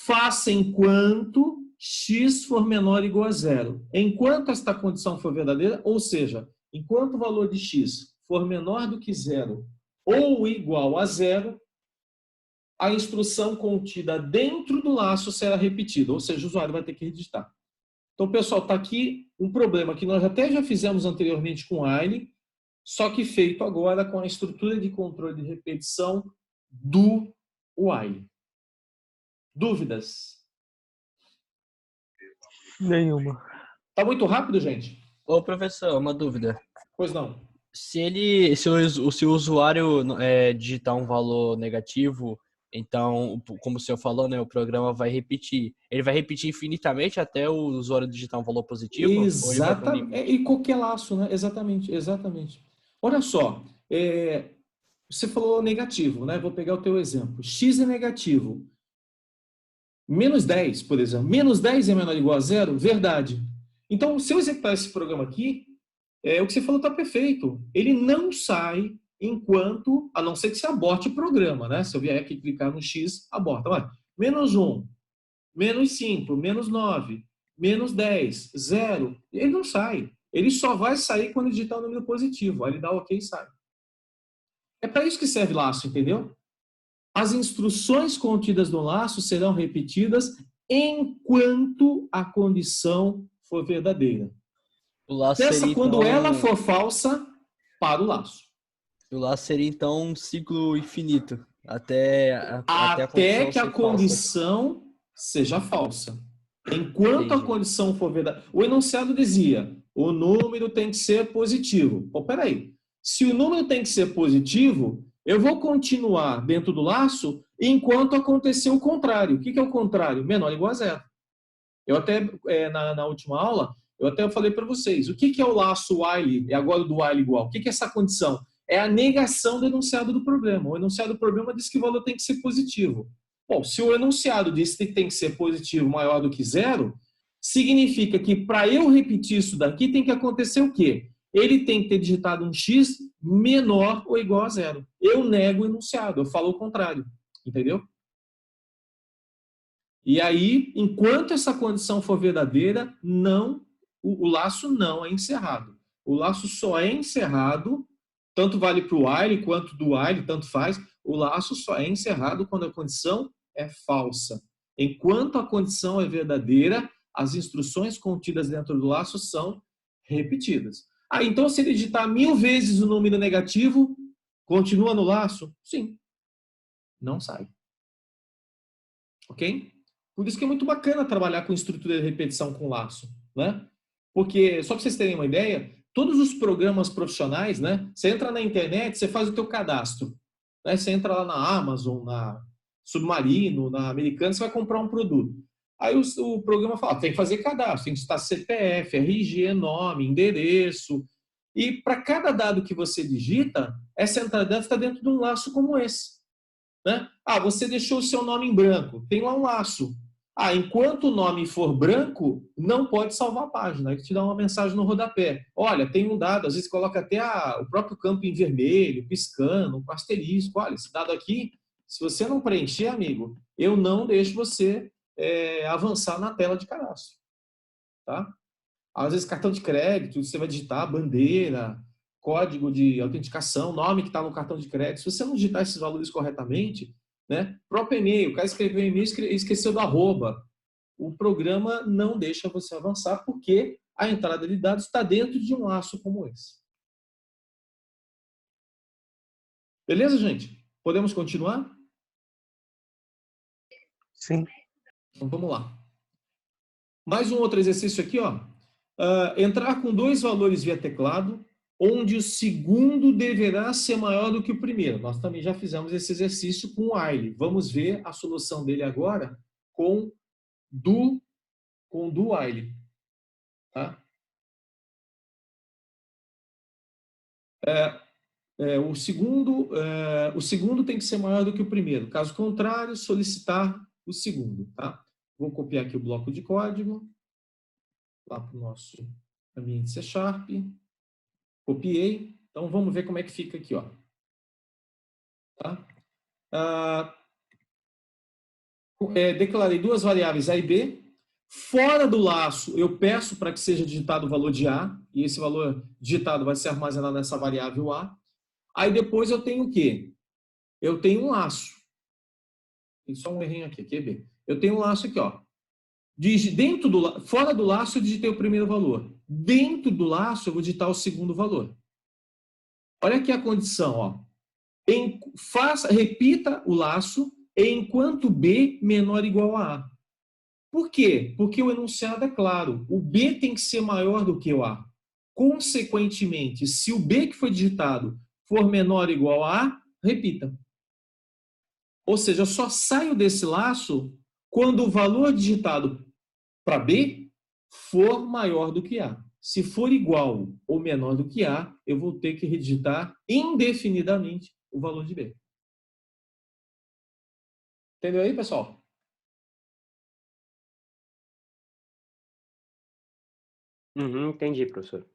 Faça enquanto x for menor ou igual a zero. Enquanto esta condição for verdadeira, ou seja, enquanto o valor de x for menor do que zero ou igual a zero, a instrução contida dentro do laço será repetida, ou seja, o usuário vai ter que redigitar. Então, pessoal, está aqui um problema que nós até já fizemos anteriormente com while, só que feito agora com a estrutura de controle de repetição do while. Dúvidas? Nenhuma. Tá muito rápido, gente? Ô, professor, uma dúvida. Pois não. Se o usuário digitar um valor negativo, então, como o senhor falou, né, o programa vai repetir. Ele vai repetir infinitamente até o usuário digitar um valor positivo? Exatamente. E qualquer laço, né? Exatamente, exatamente. Olha só, você falou negativo, né? Vou pegar o teu exemplo. X é negativo. Menos 10, por exemplo. Menos 10 é menor ou igual a zero? Verdade. Então, se eu executar esse programa aqui, o que você falou está perfeito. Ele não sai enquanto, a não ser que você aborte o programa, né? Se eu vier aqui clicar no X, aborta. Vai. Menos 1, menos 5, menos 9, menos 10, 0. Ele não sai. Ele só vai sair quando digitar o número positivo. Aí ele dá OK e sai. É para isso que serve laço, entendeu? as instruções contidas no laço serão repetidas enquanto a condição for verdadeira. O laço Peça seria, quando então, ela for falsa, para o laço. o laço seria, então, um ciclo infinito, até a Até condição que a ser falsa. condição seja falsa. Enquanto a Entendi. condição for verdadeira. O enunciado dizia, o número tem que ser positivo. Pô, peraí. Se o número tem que ser positivo, eu vou continuar dentro do laço enquanto acontecer o contrário. O que é o contrário? Menor ou igual a zero. Eu até, na última aula, eu até falei para vocês, o que é o laço while, e agora do while igual? O que é essa condição? É a negação do enunciado do problema. O enunciado do problema diz que o valor tem que ser positivo. Bom, se o enunciado diz que tem que ser positivo maior do que zero, significa que para eu repetir isso daqui tem que acontecer o quê? Ele tem que ter digitado um x menor ou igual a zero. Eu nego o enunciado, eu falo o contrário. Entendeu? E aí, enquanto essa condição for verdadeira, o laço não é encerrado. O laço só é encerrado, tanto vale para o while quanto do while, tanto faz. O laço só é encerrado quando a condição é falsa. Enquanto a condição é verdadeira, as instruções contidas dentro do laço são repetidas. Ah, então se ele digitar 1000 vezes o número negativo, continua no laço? Sim. Não sai. Ok? Por isso que é muito bacana trabalhar com estrutura de repetição com laço, né? Porque, só para vocês terem uma ideia, todos os programas profissionais, né? Você entra na internet, você faz o teu cadastro. Né? Você entra lá na Amazon, na Submarino, na Americana, você vai comprar um produto. Aí o programa fala, tem que fazer cadastro, tem que estar CPF, RG, nome, endereço. E para cada dado que você digita, essa entrada está dentro de um laço como esse. Né? Ah, você deixou o seu nome em branco, tem lá um laço. Ah, enquanto o nome for branco, não pode salvar a página. Ele te dá uma mensagem no rodapé. Olha, tem um dado, às vezes coloca até o próprio campo em vermelho, piscando, um asterisco. Olha, esse dado aqui, se você não preencher, amigo, eu não deixo você avançar na tela de cadastro. Tá? Às vezes cartão de crédito, você vai digitar bandeira, código de autenticação, nome que está no cartão de crédito. Se você não digitar esses valores corretamente, né? Próprio e-mail, o cara escreveu um e-mail e esqueceu do arroba. O programa não deixa você avançar porque a entrada de dados está dentro de um laço como esse. Beleza, gente? Podemos continuar? Sim. Então vamos lá. Mais um outro exercício aqui, ó. Entrar com 2 valores via teclado, onde o segundo deverá ser maior do que o primeiro. Nós também já fizemos esse exercício com o while. Vamos ver a solução dele agora com do while. Tá? O segundo tem que ser maior do que o primeiro. Caso contrário, solicitar o segundo. Tá? Vou copiar aqui o bloco de código, lá para o nosso ambiente C#. Copiei. Então, vamos ver como é que fica aqui. Ó. Tá? Declarei 2 variáveis A e B. Fora do laço, eu peço para que seja digitado o valor de A, e esse valor digitado vai ser armazenado nessa variável A. Aí depois eu tenho o quê? Eu tenho um laço. Tem só um errinho aqui, é B. Eu tenho um laço aqui, ó. Fora do laço eu digitei o primeiro valor. Dentro do laço eu vou digitar o segundo valor. Olha aqui a condição, ó. Repita o laço enquanto B menor ou igual a A. Por quê? Porque o enunciado é claro. O B tem que ser maior do que o A. Consequentemente, se o B que foi digitado for menor ou igual a A, repita. Ou seja, eu só saio desse laço quando o valor digitado para B for maior do que A. Se for igual ou menor do que A, eu vou ter que redigitar indefinidamente o valor de B. Entendeu aí, pessoal? Entendi, professor.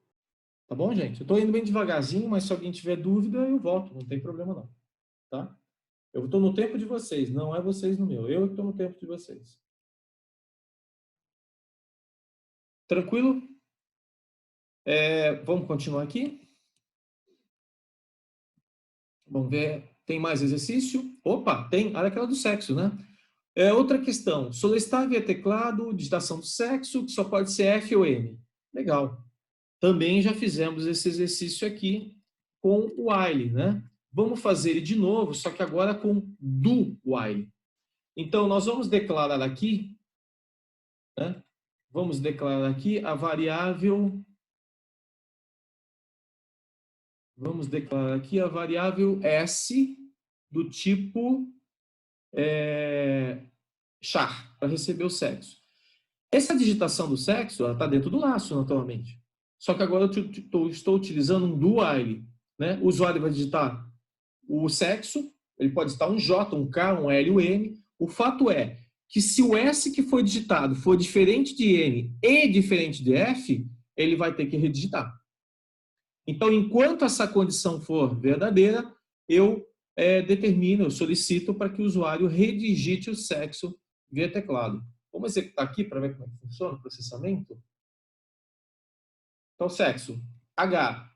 Tá bom, gente? Eu estou indo bem devagarzinho, mas se alguém tiver dúvida, eu volto. Não tem problema, não. Tá? Eu estou no tempo de vocês, não é vocês no meu. Eu estou no tempo de vocês. Tranquilo? Vamos continuar aqui? Vamos ver Tem mais exercício? Opa, tem. Olha aquela do sexo, né? Outra questão. Solicitar via teclado, digitação do sexo, que só pode ser F ou M. Legal. Também já fizemos esse exercício aqui com o while, né? Vamos fazer ele de novo, só que agora com do while. Então, nós vamos declarar aqui, né? Vamos declarar aqui a variável... Vamos declarar aqui a variável S do tipo char, para receber o sexo. Essa digitação do sexo está dentro do laço, naturalmente. Só que agora eu estou utilizando um do while, né? O usuário vai digitar o sexo, ele pode digitar um J, um K, um L, um M. O fato é que se o S que foi digitado for diferente de M e diferente de F, ele vai ter que redigitar. Então, enquanto essa condição for verdadeira, eu determino, eu solicito para que o usuário redigite o sexo via teclado. Vamos executar aqui para ver como é que funciona o processamento? Então, sexo, H.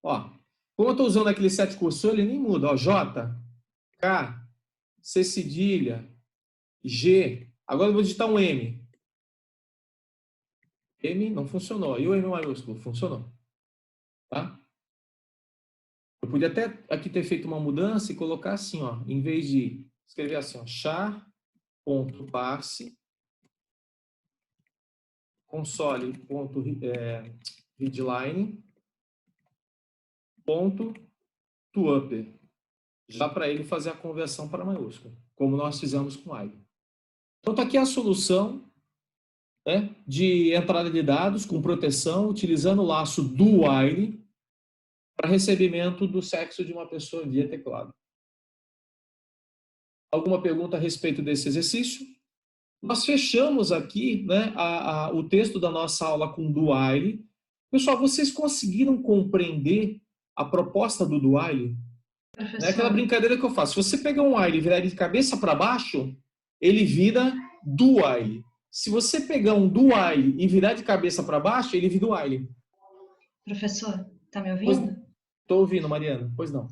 Ó, como eu estou usando aquele set cursor, ele nem muda. Ó, J, K, C cedilha, G. Agora eu vou digitar um M. M não funcionou. E o M maiúsculo? Funcionou. Tá? Eu podia até aqui ter feito uma mudança e colocar assim, ó, em vez de escrever assim, ó, char.parse console.readline .toUpper, já para ele fazer a conversão para maiúsculo, como nós fizemos com o while. Então, está aqui a solução, né, de entrada de dados com proteção, utilizando o laço do while para recebimento do sexo de uma pessoa via teclado. Alguma pergunta a respeito desse exercício? Nós fechamos aqui, né, o texto da nossa aula com do while. Pessoal, vocês conseguiram compreender a proposta do while? É aquela brincadeira que eu faço. Se você pegar um while e virar ele de cabeça para baixo, ele vira do while. Se você pegar um do while e virar de cabeça para baixo, ele vira do while. Professor, tá me ouvindo? Estou ouvindo, Mariana. Pois não.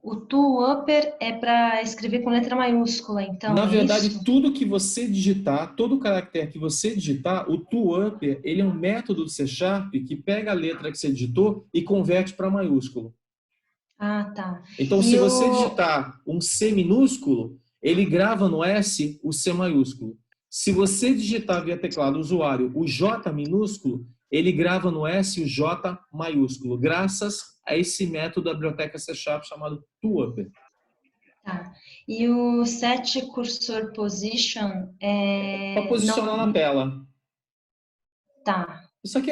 O toUpper é para escrever com letra maiúscula, então. Na verdade, isso? tudo que você digitar, todo caractere que você digitar, o toUpper, ele é um método do C# que pega a letra que você digitou e converte para maiúsculo. Ah, tá. Então, se você digitar um C minúsculo, ele grava no S o C maiúsculo. Se você digitar via teclado usuário o J minúsculo, ele grava no S o J maiúsculo, graças a esse método da biblioteca C# chamado toUpper. Tá. E o set cursor position para posicionar na tela. Tá. Isso aqui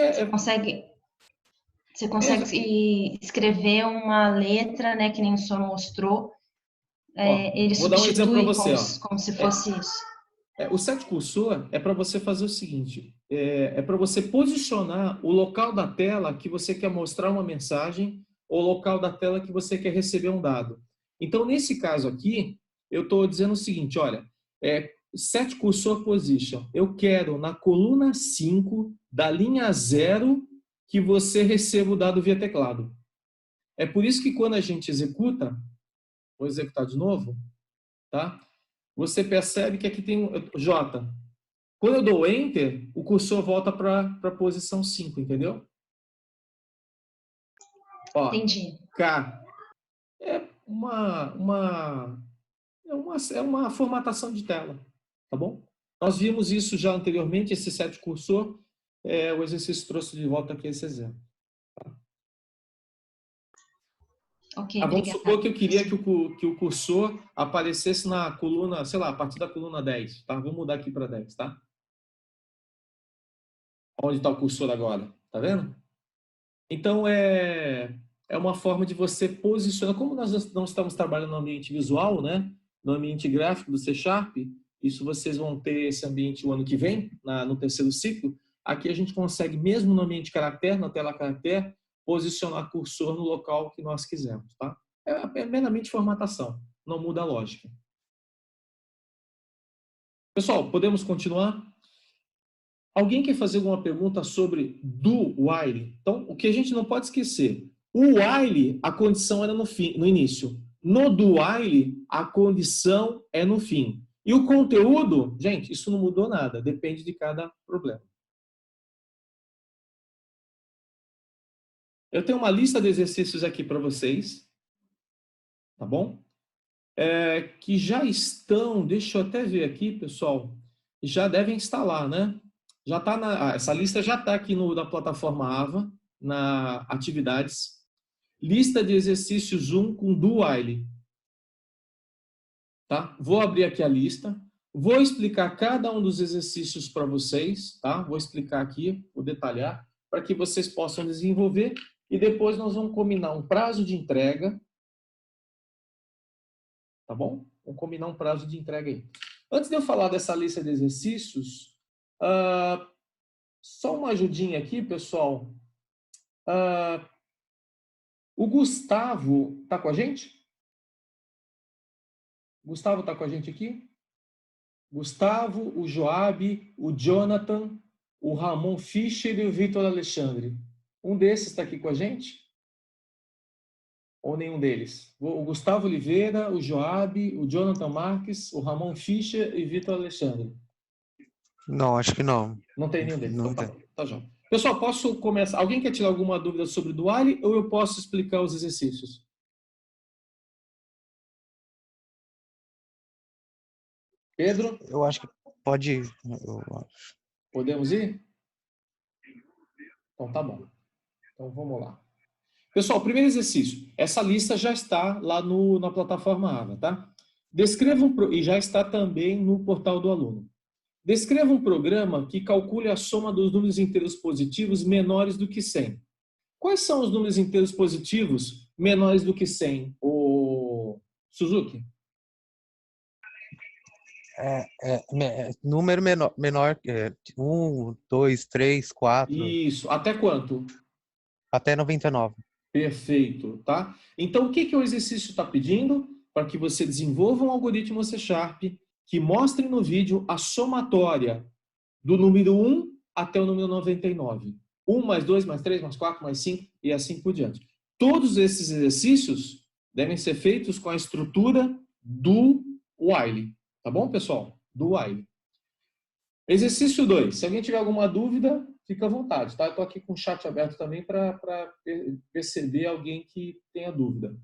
Você consegue escrever uma letra, né, que nem o senhor mostrou. Ele vou dar um exemplo para você, como se fosse isso. O set cursor é para você fazer o seguinte, é para você posicionar o local da tela que você quer mostrar uma mensagem ou o local da tela que você quer receber um dado. Então, nesse caso aqui, eu estou dizendo o seguinte, olha, set cursor position, eu quero na coluna 5 da linha 0 que você receba o dado via teclado. É por isso que quando a gente executa, vou executar de novo, tá? Você percebe que aqui tem J. Quando eu dou Enter, o cursor volta para a posição 5, entendeu? Ó, entendi. K. É uma formatação de tela, tá bom? Nós vimos isso já anteriormente, esse set cursor. O exercício trouxe de volta aqui esse exemplo. Ok, vamos supor que eu queria que o cursor aparecesse na coluna, sei lá, a partir da coluna 10, tá? Vou mudar aqui para 10, tá? Onde está o cursor agora? Tá vendo? Então, é uma forma de você posicionar. Como nós não estamos trabalhando no ambiente visual, né? No ambiente gráfico do C#, isso vocês vão ter esse ambiente o ano que vem, no terceiro ciclo. Aqui a gente consegue, mesmo no ambiente caractere, na tela caractere, posicionar cursor no local que nós quisermos, tá? É meramente formatação, não muda a lógica. Pessoal, podemos continuar? Alguém quer fazer alguma pergunta sobre do while? Então, o que a gente não pode esquecer, o while, a condição era no início. No do while, a condição é no fim. E o conteúdo, gente, isso não mudou nada, depende de cada problema. Eu tenho uma lista de exercícios aqui para vocês, tá bom? Que já estão, deixa eu até ver aqui, pessoal, já devem estar lá, né? Já tá essa lista já está aqui na plataforma AVA, na atividades. Lista de exercícios 1 com do while. Tá? Vou abrir aqui a lista. Vou explicar cada um dos exercícios para vocês, tá? Vou explicar aqui, vou detalhar, para que vocês possam desenvolver. E depois nós vamos combinar um prazo de entrega. Tá bom? Vamos combinar um prazo de entrega aí. Antes de eu falar dessa lista de exercícios, só uma ajudinha aqui, pessoal. O Gustavo está com a gente? Gustavo está com a gente aqui? Gustavo, o Joab, o Jonathan, o Ramon Fischer e o Vitor Alexandre. Um desses está aqui com a gente? Ou nenhum deles? O Gustavo Oliveira, o Joab, o Jonathan Marques, o Ramon Fischer e Vitor Alexandre. Não, acho que não. Não tem nenhum deles. Não Então, tem. tá já. Pessoal, posso começar? Alguém quer tirar alguma dúvida sobre do while ou eu posso explicar os exercícios? Pedro? Eu acho que pode ir. Podemos ir? Então tá bom. Então vamos lá. Pessoal, primeiro exercício. Essa lista já está lá na plataforma AVA, tá? E já está também no portal do aluno. Descreva um programa que calcule a soma dos números inteiros positivos menores do que 100. Quais são os números inteiros positivos menores do que 100, o Suzuki? Número menor, 1, 2, 3, 4. Isso. Até quanto? Até 99. Perfeito, tá? Então, o que o exercício está pedindo? Para que você desenvolva um algoritmo C# que mostre no vídeo a somatória do número 1 até o número 99. 1 mais 2 mais 3 mais 4 mais 5 e assim por diante. Todos esses exercícios devem ser feitos com a estrutura do while. Tá bom, pessoal? Do while. Exercício 2. Se alguém tiver alguma dúvida, fica à vontade, tá? Eu estou aqui com o chat aberto também para perceber alguém que tenha dúvida.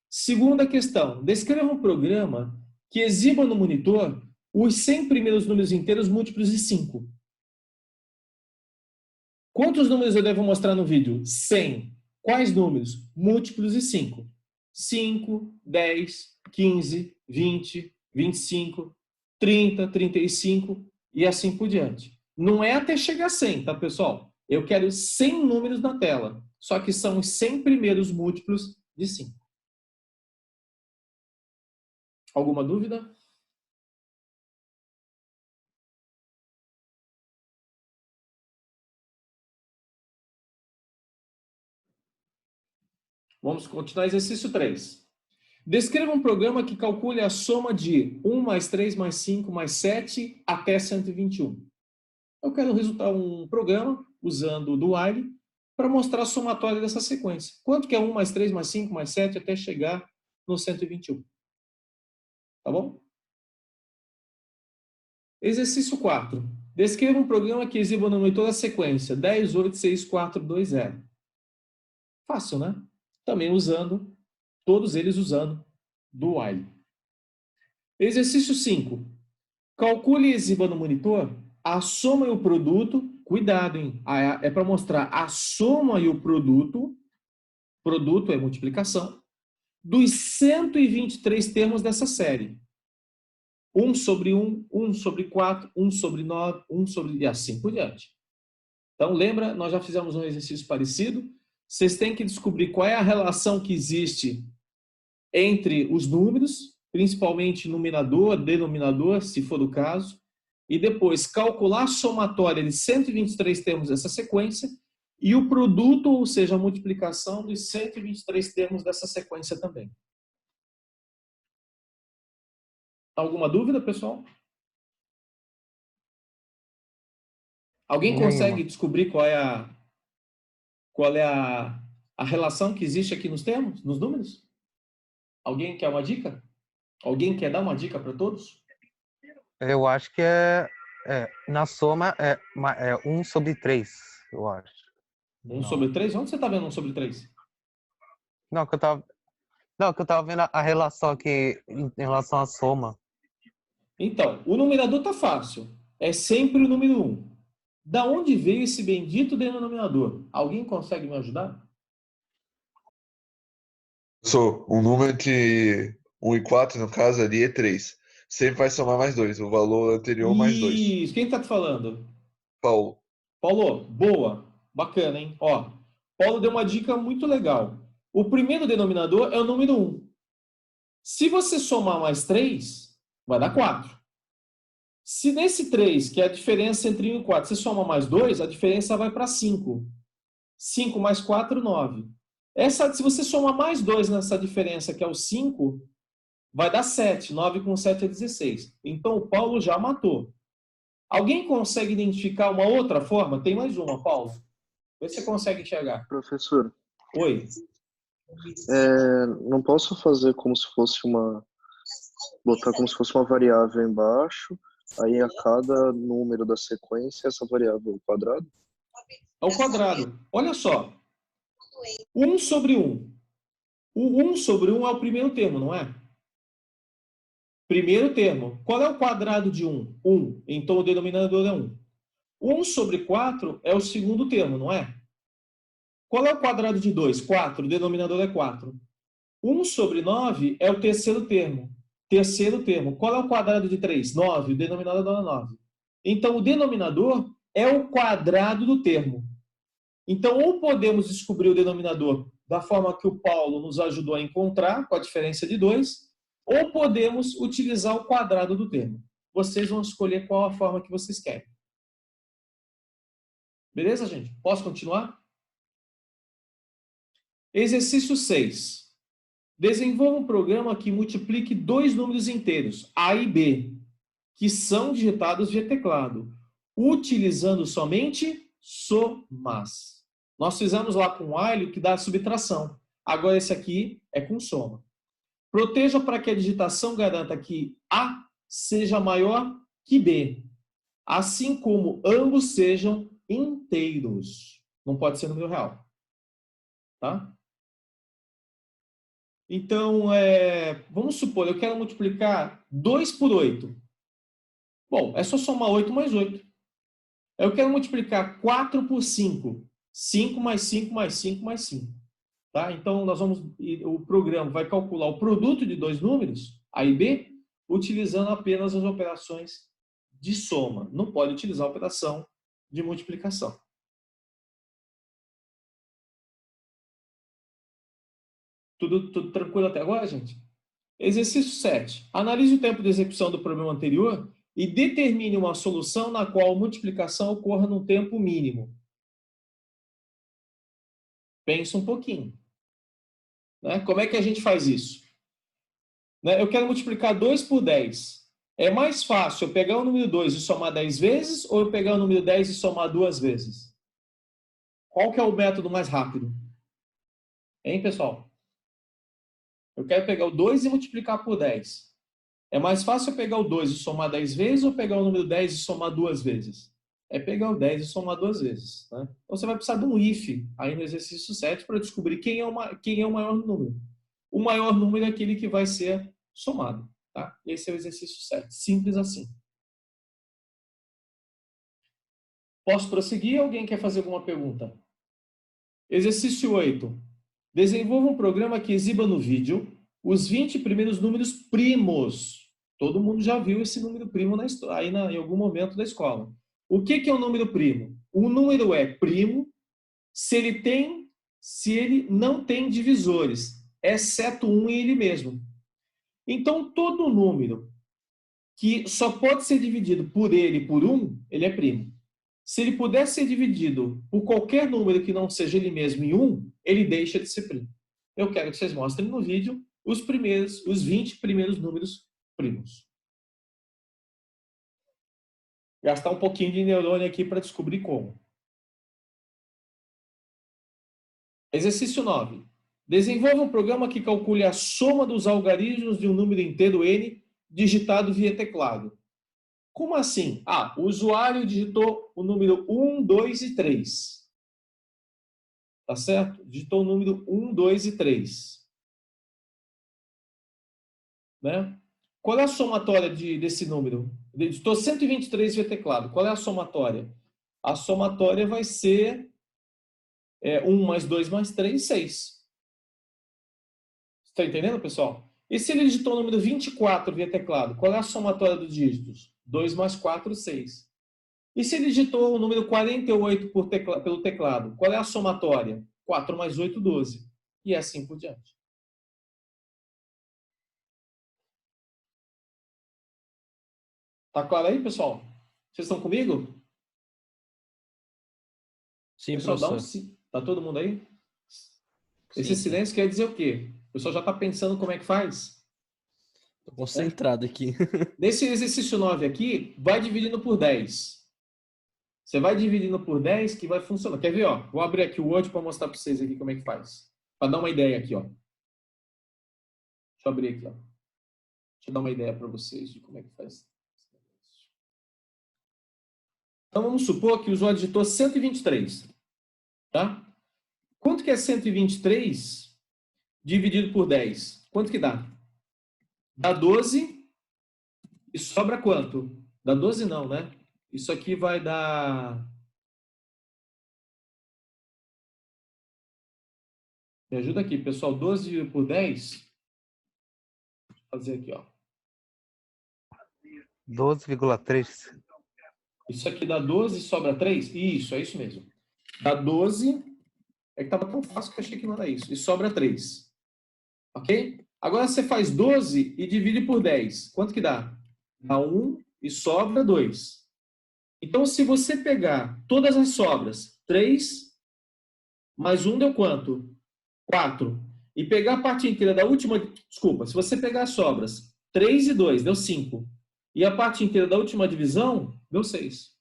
Segunda questão. Descreva um programa que exiba no monitor os 100 primeiros números inteiros múltiplos de 5. Quantos números eu devo mostrar no vídeo? 100. Quais números? Múltiplos de 5. 5, 10, 15, 20, 25, 30, 35 e assim por diante. Não é até chegar a 100, tá, pessoal? Eu quero 100 números na tela. Só que são os 100 primeiros múltiplos de 5. Alguma dúvida? Vamos continuar exercício 3. Descreva um programa que calcule a soma de 1 mais 3 mais 5 mais 7 até 121. Eu quero resultar um programa usando o do while para mostrar a somatória dessa sequência. Quanto que é 1 mais 3 mais 5 mais 7 até chegar no 121? Tá bom? Exercício 4. Descreva um programa que exiba no monitor a sequência 10, 8, 6, 4, 2, 0. Fácil, né? Também todos eles usando do while. Exercício 5. Calcule e exiba no monitor a soma e o produto. Cuidado, hein? É para mostrar a soma e o produto. Produto é multiplicação. Dos 123 termos dessa série. 1 sobre 1, 1 sobre 4, 1 sobre 9, 1 sobre... e assim por diante. Então, lembra, nós já fizemos um exercício parecido. Vocês têm que descobrir qual é a relação que existe entre os números, principalmente numerador, denominador, se for o caso, e depois calcular a somatória de 123 termos dessa sequência e o produto, ou seja, a multiplicação dos 123 termos dessa sequência também. Alguma dúvida, pessoal? Alguém consegue descobrir qual é a relação que existe aqui nos termos, nos números? Alguém quer uma dica? Alguém quer dar uma dica para todos? Eu acho que na soma é 1/3, eu acho. 1/3? Onde você está vendo 1/3? Não, que eu tava vendo a relação aqui em relação à soma. Então, o numerador tá fácil. É sempre o número 1. Da onde veio esse bendito denominador? Alguém consegue me ajudar? Sou um número entre 1 e 4, no caso ali, é 3. Sempre vai somar mais 2. O valor anterior mais 2. Isso. Quem está falando? Paulo. Paulo, boa. Bacana, hein? Ó, Paulo deu uma dica muito legal. O primeiro denominador é o número 1. Se você somar mais 3, vai dar 4. Se nesse 3, que é a diferença entre 1 e 4, você soma mais 2, a diferença vai para 5. 5 mais 4, 9. Se você somar mais 2 nessa diferença, que é o 5, vai dar 7. 9 com 7 é 16. Então, o Paulo já matou. Alguém consegue identificar uma outra forma? Tem mais uma, Paulo. Vê se você consegue enxergar. Professor, Oi. não posso fazer como se fosse botar como se fosse uma variável embaixo, aí a cada número da sequência, essa variável ao quadrado? Ao quadrado. Olha só. 1 sobre 1. O 1 sobre 1 é o primeiro termo, não é? Primeiro termo. Qual é o quadrado de 1? 1. Então, o denominador é 1. 1 sobre 4 é o segundo termo, não é? Qual é o quadrado de 2? 4. O denominador é 4. 1 sobre 9 é o terceiro termo. Terceiro termo. Qual é o quadrado de 3? 9. O denominador é 9. Então, o denominador é o quadrado do termo. Então, ou podemos descobrir o denominador da forma que o Paulo nos ajudou a encontrar, com a diferença de 2, ou podemos utilizar o quadrado do termo. Vocês vão escolher qual a forma que vocês querem. Beleza, gente? Posso continuar? Exercício 6. Desenvolva um programa que multiplique dois números inteiros, A e B, que são digitados via teclado, utilizando somente somas. Nós fizemos lá com while, que dá subtração. Agora esse aqui é com soma. Proteja para que a digitação garanta que A seja maior que B, assim como ambos sejam inteiros. Não pode ser número real. Tá? Então, vamos supor, eu quero multiplicar 2 por 8. Bom, é só somar 8 mais 8. Eu quero multiplicar 4 por 5. 5 mais 5 mais 5 mais 5. Tá? Então, o programa vai calcular o produto de dois números, A e B, utilizando apenas as operações de soma. Não pode utilizar a operação de multiplicação. Tudo tranquilo até agora, gente? Exercício 7. Analise o tempo de execução do problema anterior e determine uma solução na qual a multiplicação ocorra num tempo mínimo. Pensa um pouquinho. Né? Como é que a gente faz isso? Né? Eu quero multiplicar 2 por 10. É mais fácil eu pegar o número 2 e somar 10 vezes ou eu pegar o número 10 e somar 2 vezes? Qual que é o método mais rápido? Hein, pessoal? Eu quero pegar o 2 e multiplicar por 10. É mais fácil eu pegar o 2 e somar 10 vezes ou pegar o número 10 e somar 2 vezes? É pegar o 10 e somar 2 vezes. Né? Então você vai precisar de um if aí no exercício 7 para descobrir quem é o maior número. O maior número é aquele que vai ser somado. Tá? Esse é o exercício 7. Simples assim. Posso prosseguir? Alguém quer fazer alguma pergunta? Exercício 8. Desenvolva um programa que exiba no vídeo os 20 primeiros números primos. Todo mundo já viu esse número primo em algum momento da escola. O que é um número primo? O número é primo se ele não tem divisores, exceto um em ele mesmo. Então, todo número que só pode ser dividido por ele e por um, ele é primo. Se ele puder ser dividido por qualquer número que não seja ele mesmo em um, ele deixa de ser primo. Eu quero que vocês mostrem no vídeo os 20 primeiros números primos. Gastar um pouquinho de neurônio aqui para descobrir como. Exercício 9. Desenvolva um programa que calcule a soma dos algarismos de um número inteiro n digitado via teclado. Como assim? O usuário digitou o número 1, 2 e 3. Tá certo? Digitou o número 1, 2 e 3. Né? Qual é a somatória desse número? Ele digitou 123 via teclado. Qual é a somatória? A somatória vai ser 1 mais 2 mais 3, 6. Está entendendo, pessoal? E se ele digitou o número 24 via teclado, qual é a somatória dos dígitos? 2 mais 4, 6. E se ele digitou o número 48 pelo teclado, qual é a somatória? 4 mais 8, 12. E assim por diante. Tá claro aí, pessoal? Vocês estão comigo? Sim, pessoal, professor. Tá todo mundo aí? Esse Sim. silêncio quer dizer o quê? O pessoal já está pensando como é que faz? Tô concentrado aqui. Nesse exercício 9 aqui, vai dividindo por 10. Você vai dividindo por 10 que vai funcionar. Quer ver? Ó? Vou abrir aqui o Word para mostrar para vocês aqui como é que faz. Para dar uma ideia aqui. Ó. Deixa eu abrir aqui. Ó. Deixa eu dar uma ideia para vocês de como é que faz. Então, vamos supor que o usuário digitou 123. Tá? Quanto que é 123 dividido por 10? Quanto que dá? Dá 12 e sobra quanto? Dá 12 não, né? Isso aqui vai dar... Me ajuda aqui, pessoal. 12 dividido por 10. Vou fazer aqui, ó. 12,3. Isso aqui dá 12 e sobra 3? Isso, é isso mesmo. Dá 12. É que estava tão fácil que eu achei que não era isso. E sobra 3. Ok? Agora você faz 12 e divide por 10. Quanto que dá? Dá 1 e sobra 2. Então, se você pegar todas as sobras, 3 mais 1 deu quanto? 4. E pegar a parte inteira da última... Desculpa, se você pegar as sobras, 3 e 2 deu 5. E a parte inteira da última divisão deu 6.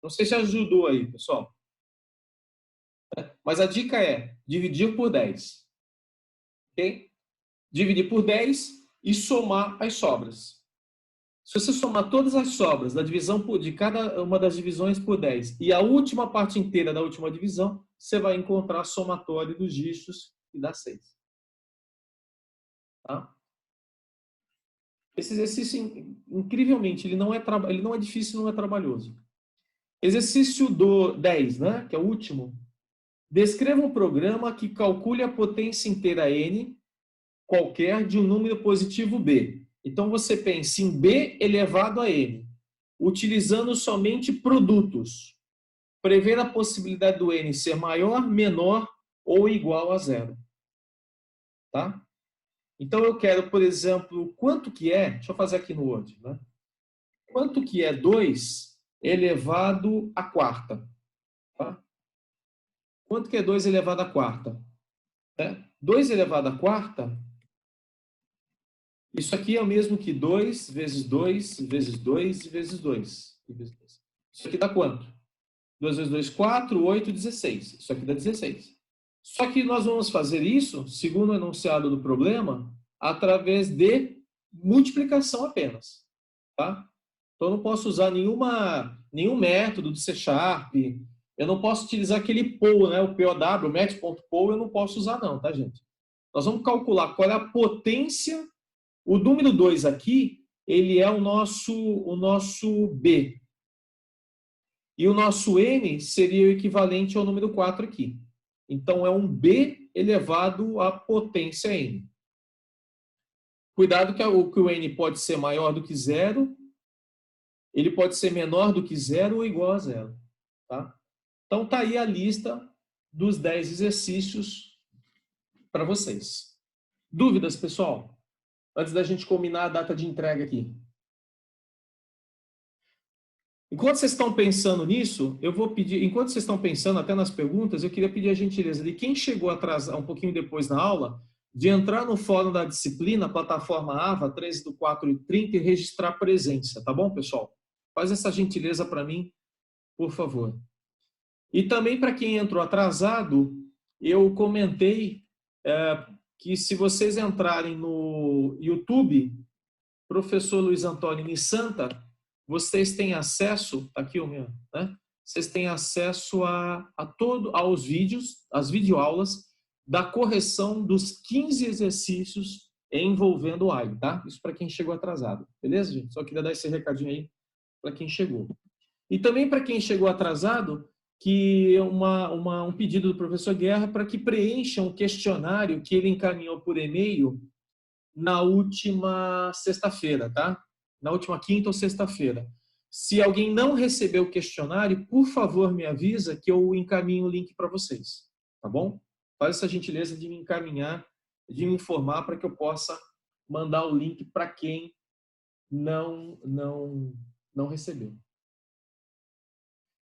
Não sei se ajudou aí, pessoal. Mas a dica é dividir por 10. Ok? Dividir por 10 e somar as sobras. Se você somar todas as sobras da divisão de cada uma das divisões por 10 e a última parte inteira da última divisão, você vai encontrar a somatória dos dígitos e dá 6. Tá? Esse exercício, incrivelmente, ele não é difícil, não é trabalhoso. Exercício 10, né, que é o último. Descreva um programa que calcule a potência inteira n qualquer de um número positivo b. Então, você pensa em b elevado a n, utilizando somente produtos. Prever a possibilidade do n ser maior, menor ou igual a 0. Tá? Então, eu quero, por exemplo, quanto que é... Deixa eu fazer aqui no Word. Né? Quanto que é 2 elevado à quarta? Tá? Quanto que é 2 elevado à quarta? 2 elevado à quarta, isso aqui é o mesmo que 2 vezes 2 vezes 2 vezes 2. Isso aqui dá quanto? 2 vezes 2, 4, 8, 16. Isso aqui dá 16. Só que nós vamos fazer isso, segundo o enunciado do problema, através de multiplicação apenas. Tá? Então, eu não posso usar nenhum método de C#. Eu não posso utilizar aquele POW, né? O POW, o match.pow, eu não posso usar não, tá, gente? Nós vamos calcular qual é a potência. O número 2 aqui, ele é o nosso B. E o nosso N seria o equivalente ao número 4 aqui. Então, é um B elevado à potência N. Cuidado que o N pode ser maior do que 0, ele pode ser menor do que 0 ou igual a 0. Tá? Então, está aí a lista dos 10 exercícios para vocês. Dúvidas, pessoal? Antes da gente combinar a data de entrega aqui. Enquanto vocês estão pensando nisso, eu vou pedir... Enquanto vocês estão pensando até nas perguntas, eu queria pedir a gentileza de quem chegou atrasado um pouquinho depois na aula, de entrar no fórum da disciplina, plataforma AVA, 13/4/30, e registrar presença. Tá bom, pessoal? Faz essa gentileza para mim, por favor. E também para quem entrou atrasado, eu comentei que se vocês entrarem no YouTube, professor Luiz Antônio Nissanta, vocês têm acesso, tá aqui o meu, né? Vocês têm acesso aos vídeos, às videoaulas da correção dos 15 exercícios envolvendo o AILE, tá? Isso para quem chegou atrasado, beleza, gente? Só queria dar esse recadinho aí para quem chegou. E também para quem chegou atrasado, que um pedido do professor Guerra para que preencha um questionário que ele encaminhou por e-mail na última sexta-feira, tá? Na última quinta ou sexta-feira. Se alguém não recebeu o questionário, por favor, me avisa que eu encaminho o link para vocês, tá bom? Faz essa gentileza de me encaminhar, de me informar para que eu possa mandar o link para quem não recebeu.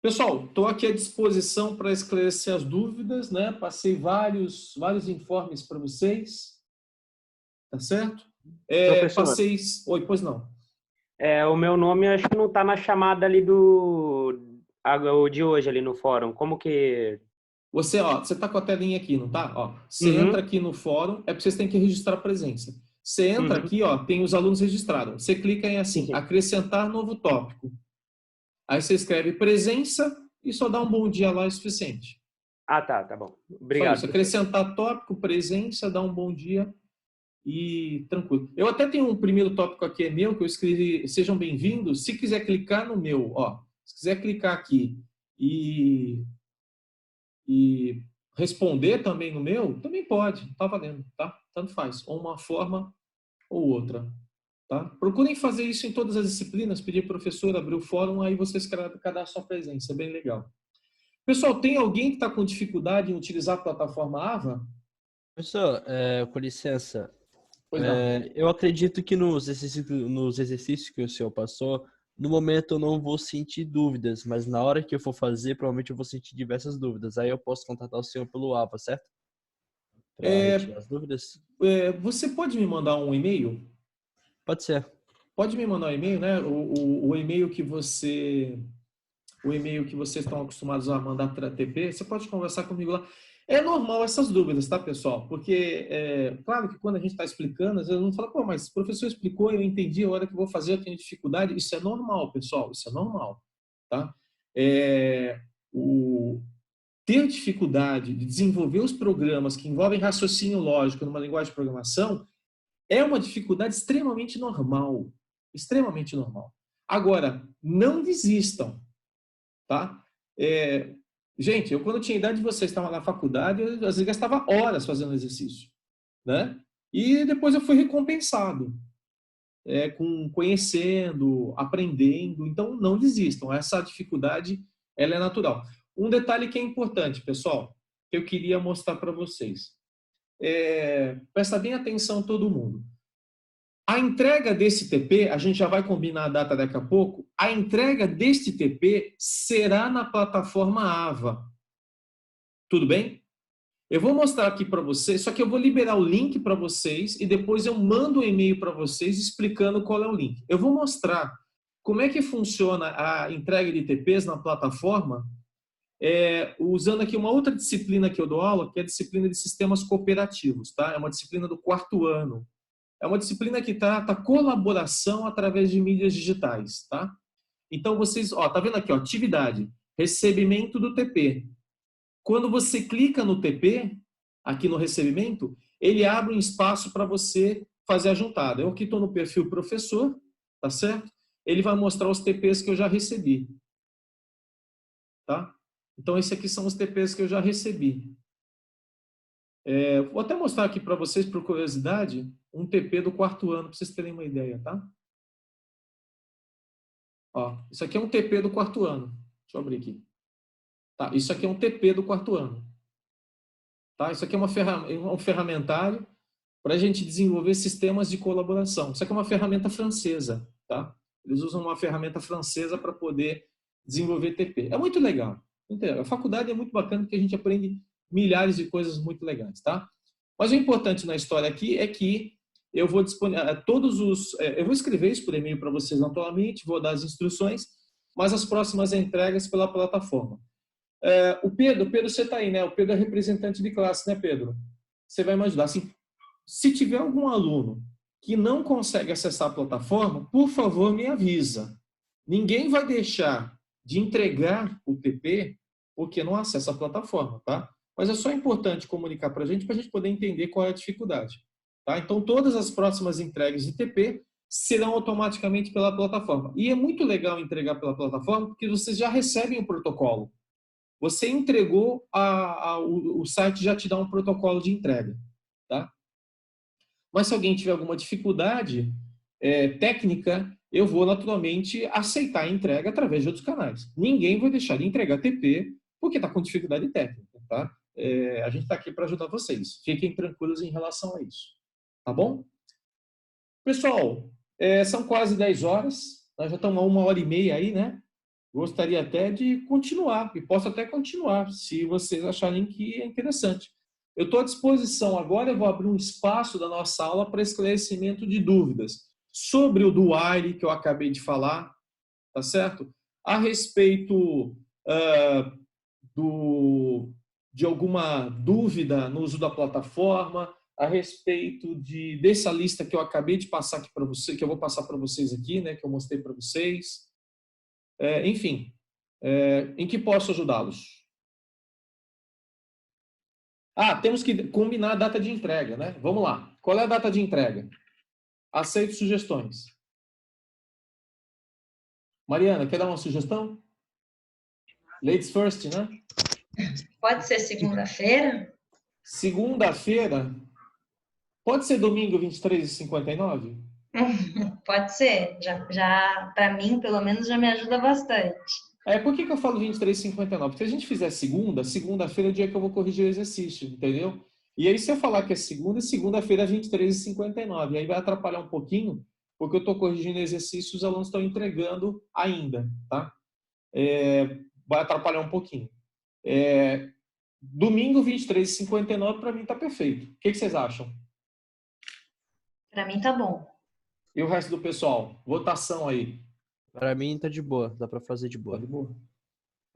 Pessoal, estou aqui à disposição para esclarecer as dúvidas, né? Passei vários informes para vocês, tá certo? Passei... Oi, pois não. O meu nome acho que não está na chamada ali de hoje ali no fórum. Como que... Você está com a telinha aqui, não tá? Ó, você entra aqui no fórum, porque vocês têm que registrar a presença. Você entra aqui, ó, tem os alunos registrados. Você clica em assim, acrescentar novo tópico. Aí você escreve presença e só dá um bom dia lá é suficiente. Ah, tá bom. Obrigado. Só acrescentar tópico, presença, dá um bom dia e tranquilo. Eu até tenho um primeiro tópico aqui, é meu, que eu escrevi, sejam bem-vindos. Se quiser clicar no meu, ó, se quiser clicar aqui e responder também no meu, também pode, tá valendo, tá? Tanto faz, ou uma forma ou outra, tá? Procurem fazer isso em todas as disciplinas, pedir ao professor, abrir o fórum, aí vocês cadastram a sua presença, é bem legal. Pessoal, tem alguém que está com dificuldade em utilizar a plataforma AVA? Professor, com licença, eu acredito que nos exercícios que o senhor passou, no momento eu não vou sentir dúvidas, mas na hora que eu for fazer, provavelmente eu vou sentir diversas dúvidas. Aí eu posso contatar o senhor pelo AVA, certo? Para retirar as dúvidas? Você pode me mandar um e-mail? Pode ser. Pode me mandar um e-mail, né? O e-mail que vocês estão acostumados a mandar para a TP, você pode conversar comigo lá. É normal essas dúvidas, tá, pessoal? Porque, claro que quando a gente está explicando, às vezes não fala, pô, mas o professor explicou, eu entendi, a hora que eu vou fazer eu tenho dificuldade. Isso é normal, pessoal, isso é normal, tá? Ter dificuldade de desenvolver os programas que envolvem raciocínio lógico numa linguagem de programação é uma dificuldade extremamente normal. Extremamente normal. Agora, não desistam, tá? Gente, eu quando tinha idade de vocês, estava na faculdade, eu às vezes gastava horas fazendo exercício, né? E depois eu fui recompensado, conhecendo, aprendendo. Então, não desistam. Essa dificuldade, ela é natural. Um detalhe que é importante, pessoal, que eu queria mostrar para vocês. Presta bem atenção todo mundo. A entrega desse TP, a gente já vai combinar a data daqui a pouco, a entrega deste TP será na plataforma AVA. Tudo bem? Eu vou mostrar aqui para vocês, só que eu vou liberar o link para vocês e depois eu mando um e-mail para vocês explicando qual é o link. Eu vou mostrar como é que funciona a entrega de TPs na plataforma, usando aqui uma outra disciplina que eu dou aula, que é a disciplina de sistemas cooperativos, tá? É uma disciplina do 4º ano. É uma disciplina que trata colaboração através de mídias digitais, tá? Então vocês, tá vendo aqui, atividade, recebimento do TP. Quando você clica no TP, aqui no recebimento, ele abre um espaço para você fazer a juntada. Eu aqui estou no perfil professor, tá certo? Ele vai mostrar os TPs que eu já recebi, tá? Então esses aqui são os TPs que eu já recebi. Vou até mostrar aqui para vocês, por curiosidade, um TP do 4º ano, para vocês terem uma ideia, tá? Isso aqui é um TP do 4º ano. Deixa eu abrir aqui. Tá, isso aqui é um TP do 4º ano. Tá? Isso aqui é um ferramentário para a gente desenvolver sistemas de colaboração. Isso aqui é uma ferramenta francesa, tá? Eles usam uma ferramenta francesa para poder desenvolver TP. É muito legal. A faculdade é muito bacana porque a gente aprende milhares de coisas muito legais, tá? Mas o importante na história aqui é que eu vou disponibilizar eu vou escrever isso por e-mail para vocês atualmente, vou dar as instruções, mas as próximas entregas pela plataforma. O Pedro, você está aí, né? O Pedro é representante de classe, né, Pedro? você vai me ajudar. Assim, se tiver algum aluno que não consegue acessar a plataforma, por favor, me avisa. Ninguém vai deixar de entregar o TP porque não acessa a plataforma, tá? Mas é só importante comunicar para a gente poder entender qual é a dificuldade. Tá? Então, todas as próximas entregas de TP serão automaticamente pela plataforma. E é muito legal entregar pela plataforma porque vocês já recebem o protocolo. Você entregou, o site já te dá um protocolo de entrega. Tá? Mas se alguém tiver alguma dificuldade técnica, eu vou naturalmente aceitar a entrega através de outros canais. Ninguém vai deixar de entregar TP porque está com dificuldade técnica. Tá? A gente está aqui para ajudar vocês. Fiquem tranquilos em relação a isso. Tá bom? Pessoal, são quase 10 horas. Nós já estamos a 1h30 aí, né? Gostaria até de continuar, e posso até continuar, se vocês acharem que é interessante. Eu estou à disposição agora, eu vou abrir um espaço da nossa aula para esclarecimento de dúvidas sobre o do while que eu acabei de falar, tá certo? A respeito de alguma dúvida no uso da plataforma, a respeito dessa lista que eu acabei de passar aqui para vocês, que eu vou passar para vocês aqui, né, que eu mostrei para vocês. Enfim, em que posso ajudá-los? Temos que combinar a data de entrega, né? Vamos lá. Qual é a data de entrega? Aceito sugestões. Mariana, quer dar uma sugestão? Ladies first, né? Pode ser segunda-feira? Segunda-feira? Pode ser domingo 23h59? Pode ser. Já para mim, pelo menos, já me ajuda bastante. Por que eu falo 23h59? Porque se a gente fizer segunda-feira é o dia que eu vou corrigir o exercício, entendeu? E aí, se eu falar que é segunda-feira é 23h59. Aí vai atrapalhar um pouquinho, porque eu estou corrigindo exercício e os alunos estão entregando ainda, tá? Vai atrapalhar um pouquinho. Domingo, 23h59, para mim está perfeito. O que vocês acham? Para mim tá bom. E o resto do pessoal? Votação aí. Para mim tá de boa, dá para fazer de boa. Tá de boa.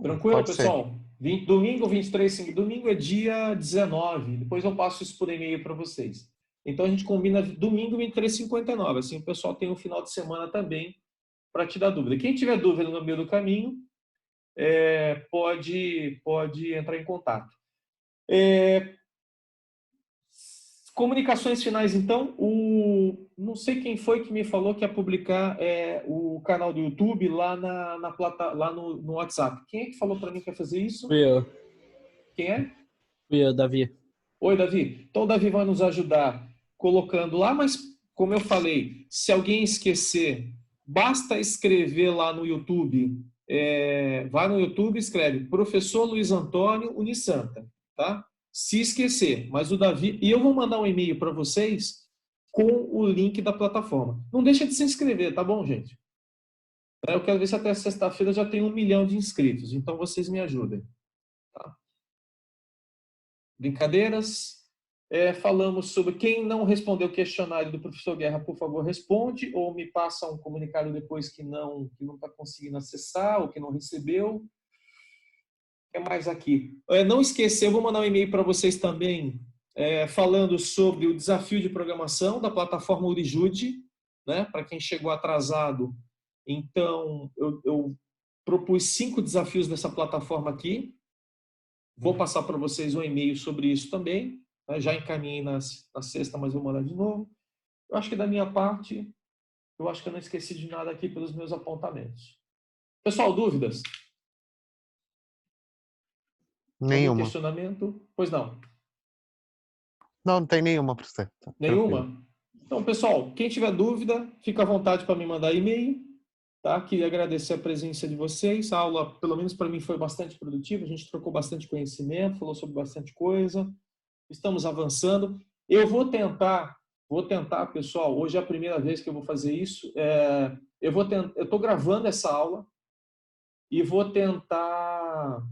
Tranquilo, Pode pessoal? Domingo 23, domingo é dia 19. Depois eu passo isso por e-mail para vocês. Então a gente combina domingo 23h59. Assim o pessoal tem um final de semana também para tirar dúvida. Quem tiver dúvida no meio do caminho, pode entrar em contato. Comunicações finais, então. Não sei quem foi que me falou que ia publicar o canal do YouTube lá lá no WhatsApp. Quem é que falou para mim que ia fazer isso? Fui eu. Quem é? Fui eu, Davi. Oi, Davi. Então, o Davi vai nos ajudar colocando lá, mas, como eu falei, se alguém esquecer, basta escrever lá no YouTube. Vai no YouTube e escreve Professor Luiz Antônio Unisanta, tá? Se esquecer, mas o Davi... E eu vou mandar um e-mail para vocês com o link da plataforma. Não deixa de se inscrever, tá bom, gente? Eu quero ver se até sexta-feira já tem 1 milhão de inscritos, então vocês me ajudem. Tá? Brincadeiras. Falamos sobre quem não respondeu o questionário do professor Guerra, por favor, responde, ou me passa um comunicado depois que não está conseguindo acessar, ou que não recebeu. O que mais aqui? Não esquecer, eu vou mandar um e-mail para vocês também, falando sobre o desafio de programação da plataforma Urijude, né? Para quem chegou atrasado, então eu propus 5 desafios dessa plataforma aqui. Vou passar para vocês um e-mail sobre isso também. Né? Já encaminhei na sexta, mas vou mandar de novo. Eu acho que da minha parte, eu acho que eu não esqueci de nada aqui pelos meus apontamentos. Pessoal, dúvidas? Nenhuma. Algum questionamento? Pois não. Não tem nenhuma para você. Tá Nenhuma? tranquilo. Então, pessoal, quem tiver dúvida, fica à vontade para me mandar e-mail. Tá? Queria agradecer a presença de vocês. A aula, pelo menos para mim, foi bastante produtiva. A gente trocou bastante conhecimento, falou sobre bastante coisa. Estamos avançando. Eu vou tentar, pessoal, hoje é a primeira vez que eu vou fazer isso. Eu estou gravando essa aula e vou tentar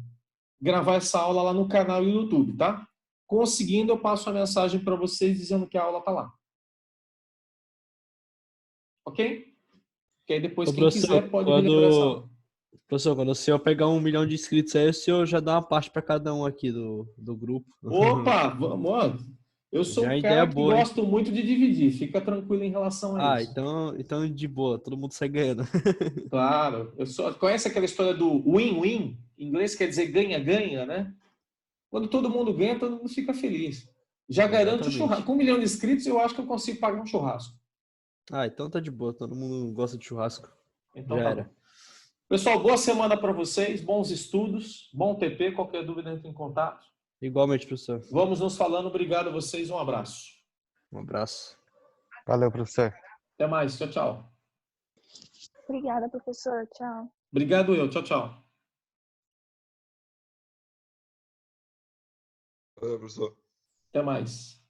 gravar essa aula lá no canal do YouTube, tá? Conseguindo, eu passo a mensagem para vocês dizendo que a aula está lá. Ok? Que aí depois, quem quiser, pode vir para essa aula. Professor, quando o senhor pegar 1 milhão de inscritos aí, o senhor já dá uma parte para cada um aqui do grupo. Opa, vamos. Eu sou Já um ideia cara que boa, hein? gosto muito de dividir. Fica tranquilo em relação a isso. Então de boa, todo mundo sai ganhando. Claro. Conhece aquela história do win-win? Em inglês quer dizer ganha-ganha, né? Quando todo mundo ganha, todo mundo fica feliz. Já garanto o Exatamente. churrasco. Com 1 milhão de inscritos, eu acho que eu consigo pagar um churrasco. Então tá de boa, todo mundo gosta de churrasco. Então Já tá era. bom. Pessoal, boa semana para vocês, bons estudos, bom TP. Qualquer dúvida, entre em contato. Igualmente, professor. Vamos nos falando. Obrigado a vocês. Um abraço. Um abraço. Valeu, professor. Até mais. Tchau, tchau. Obrigada, professor. Tchau. Obrigado eu. Tchau, tchau. Valeu, professor. Até mais.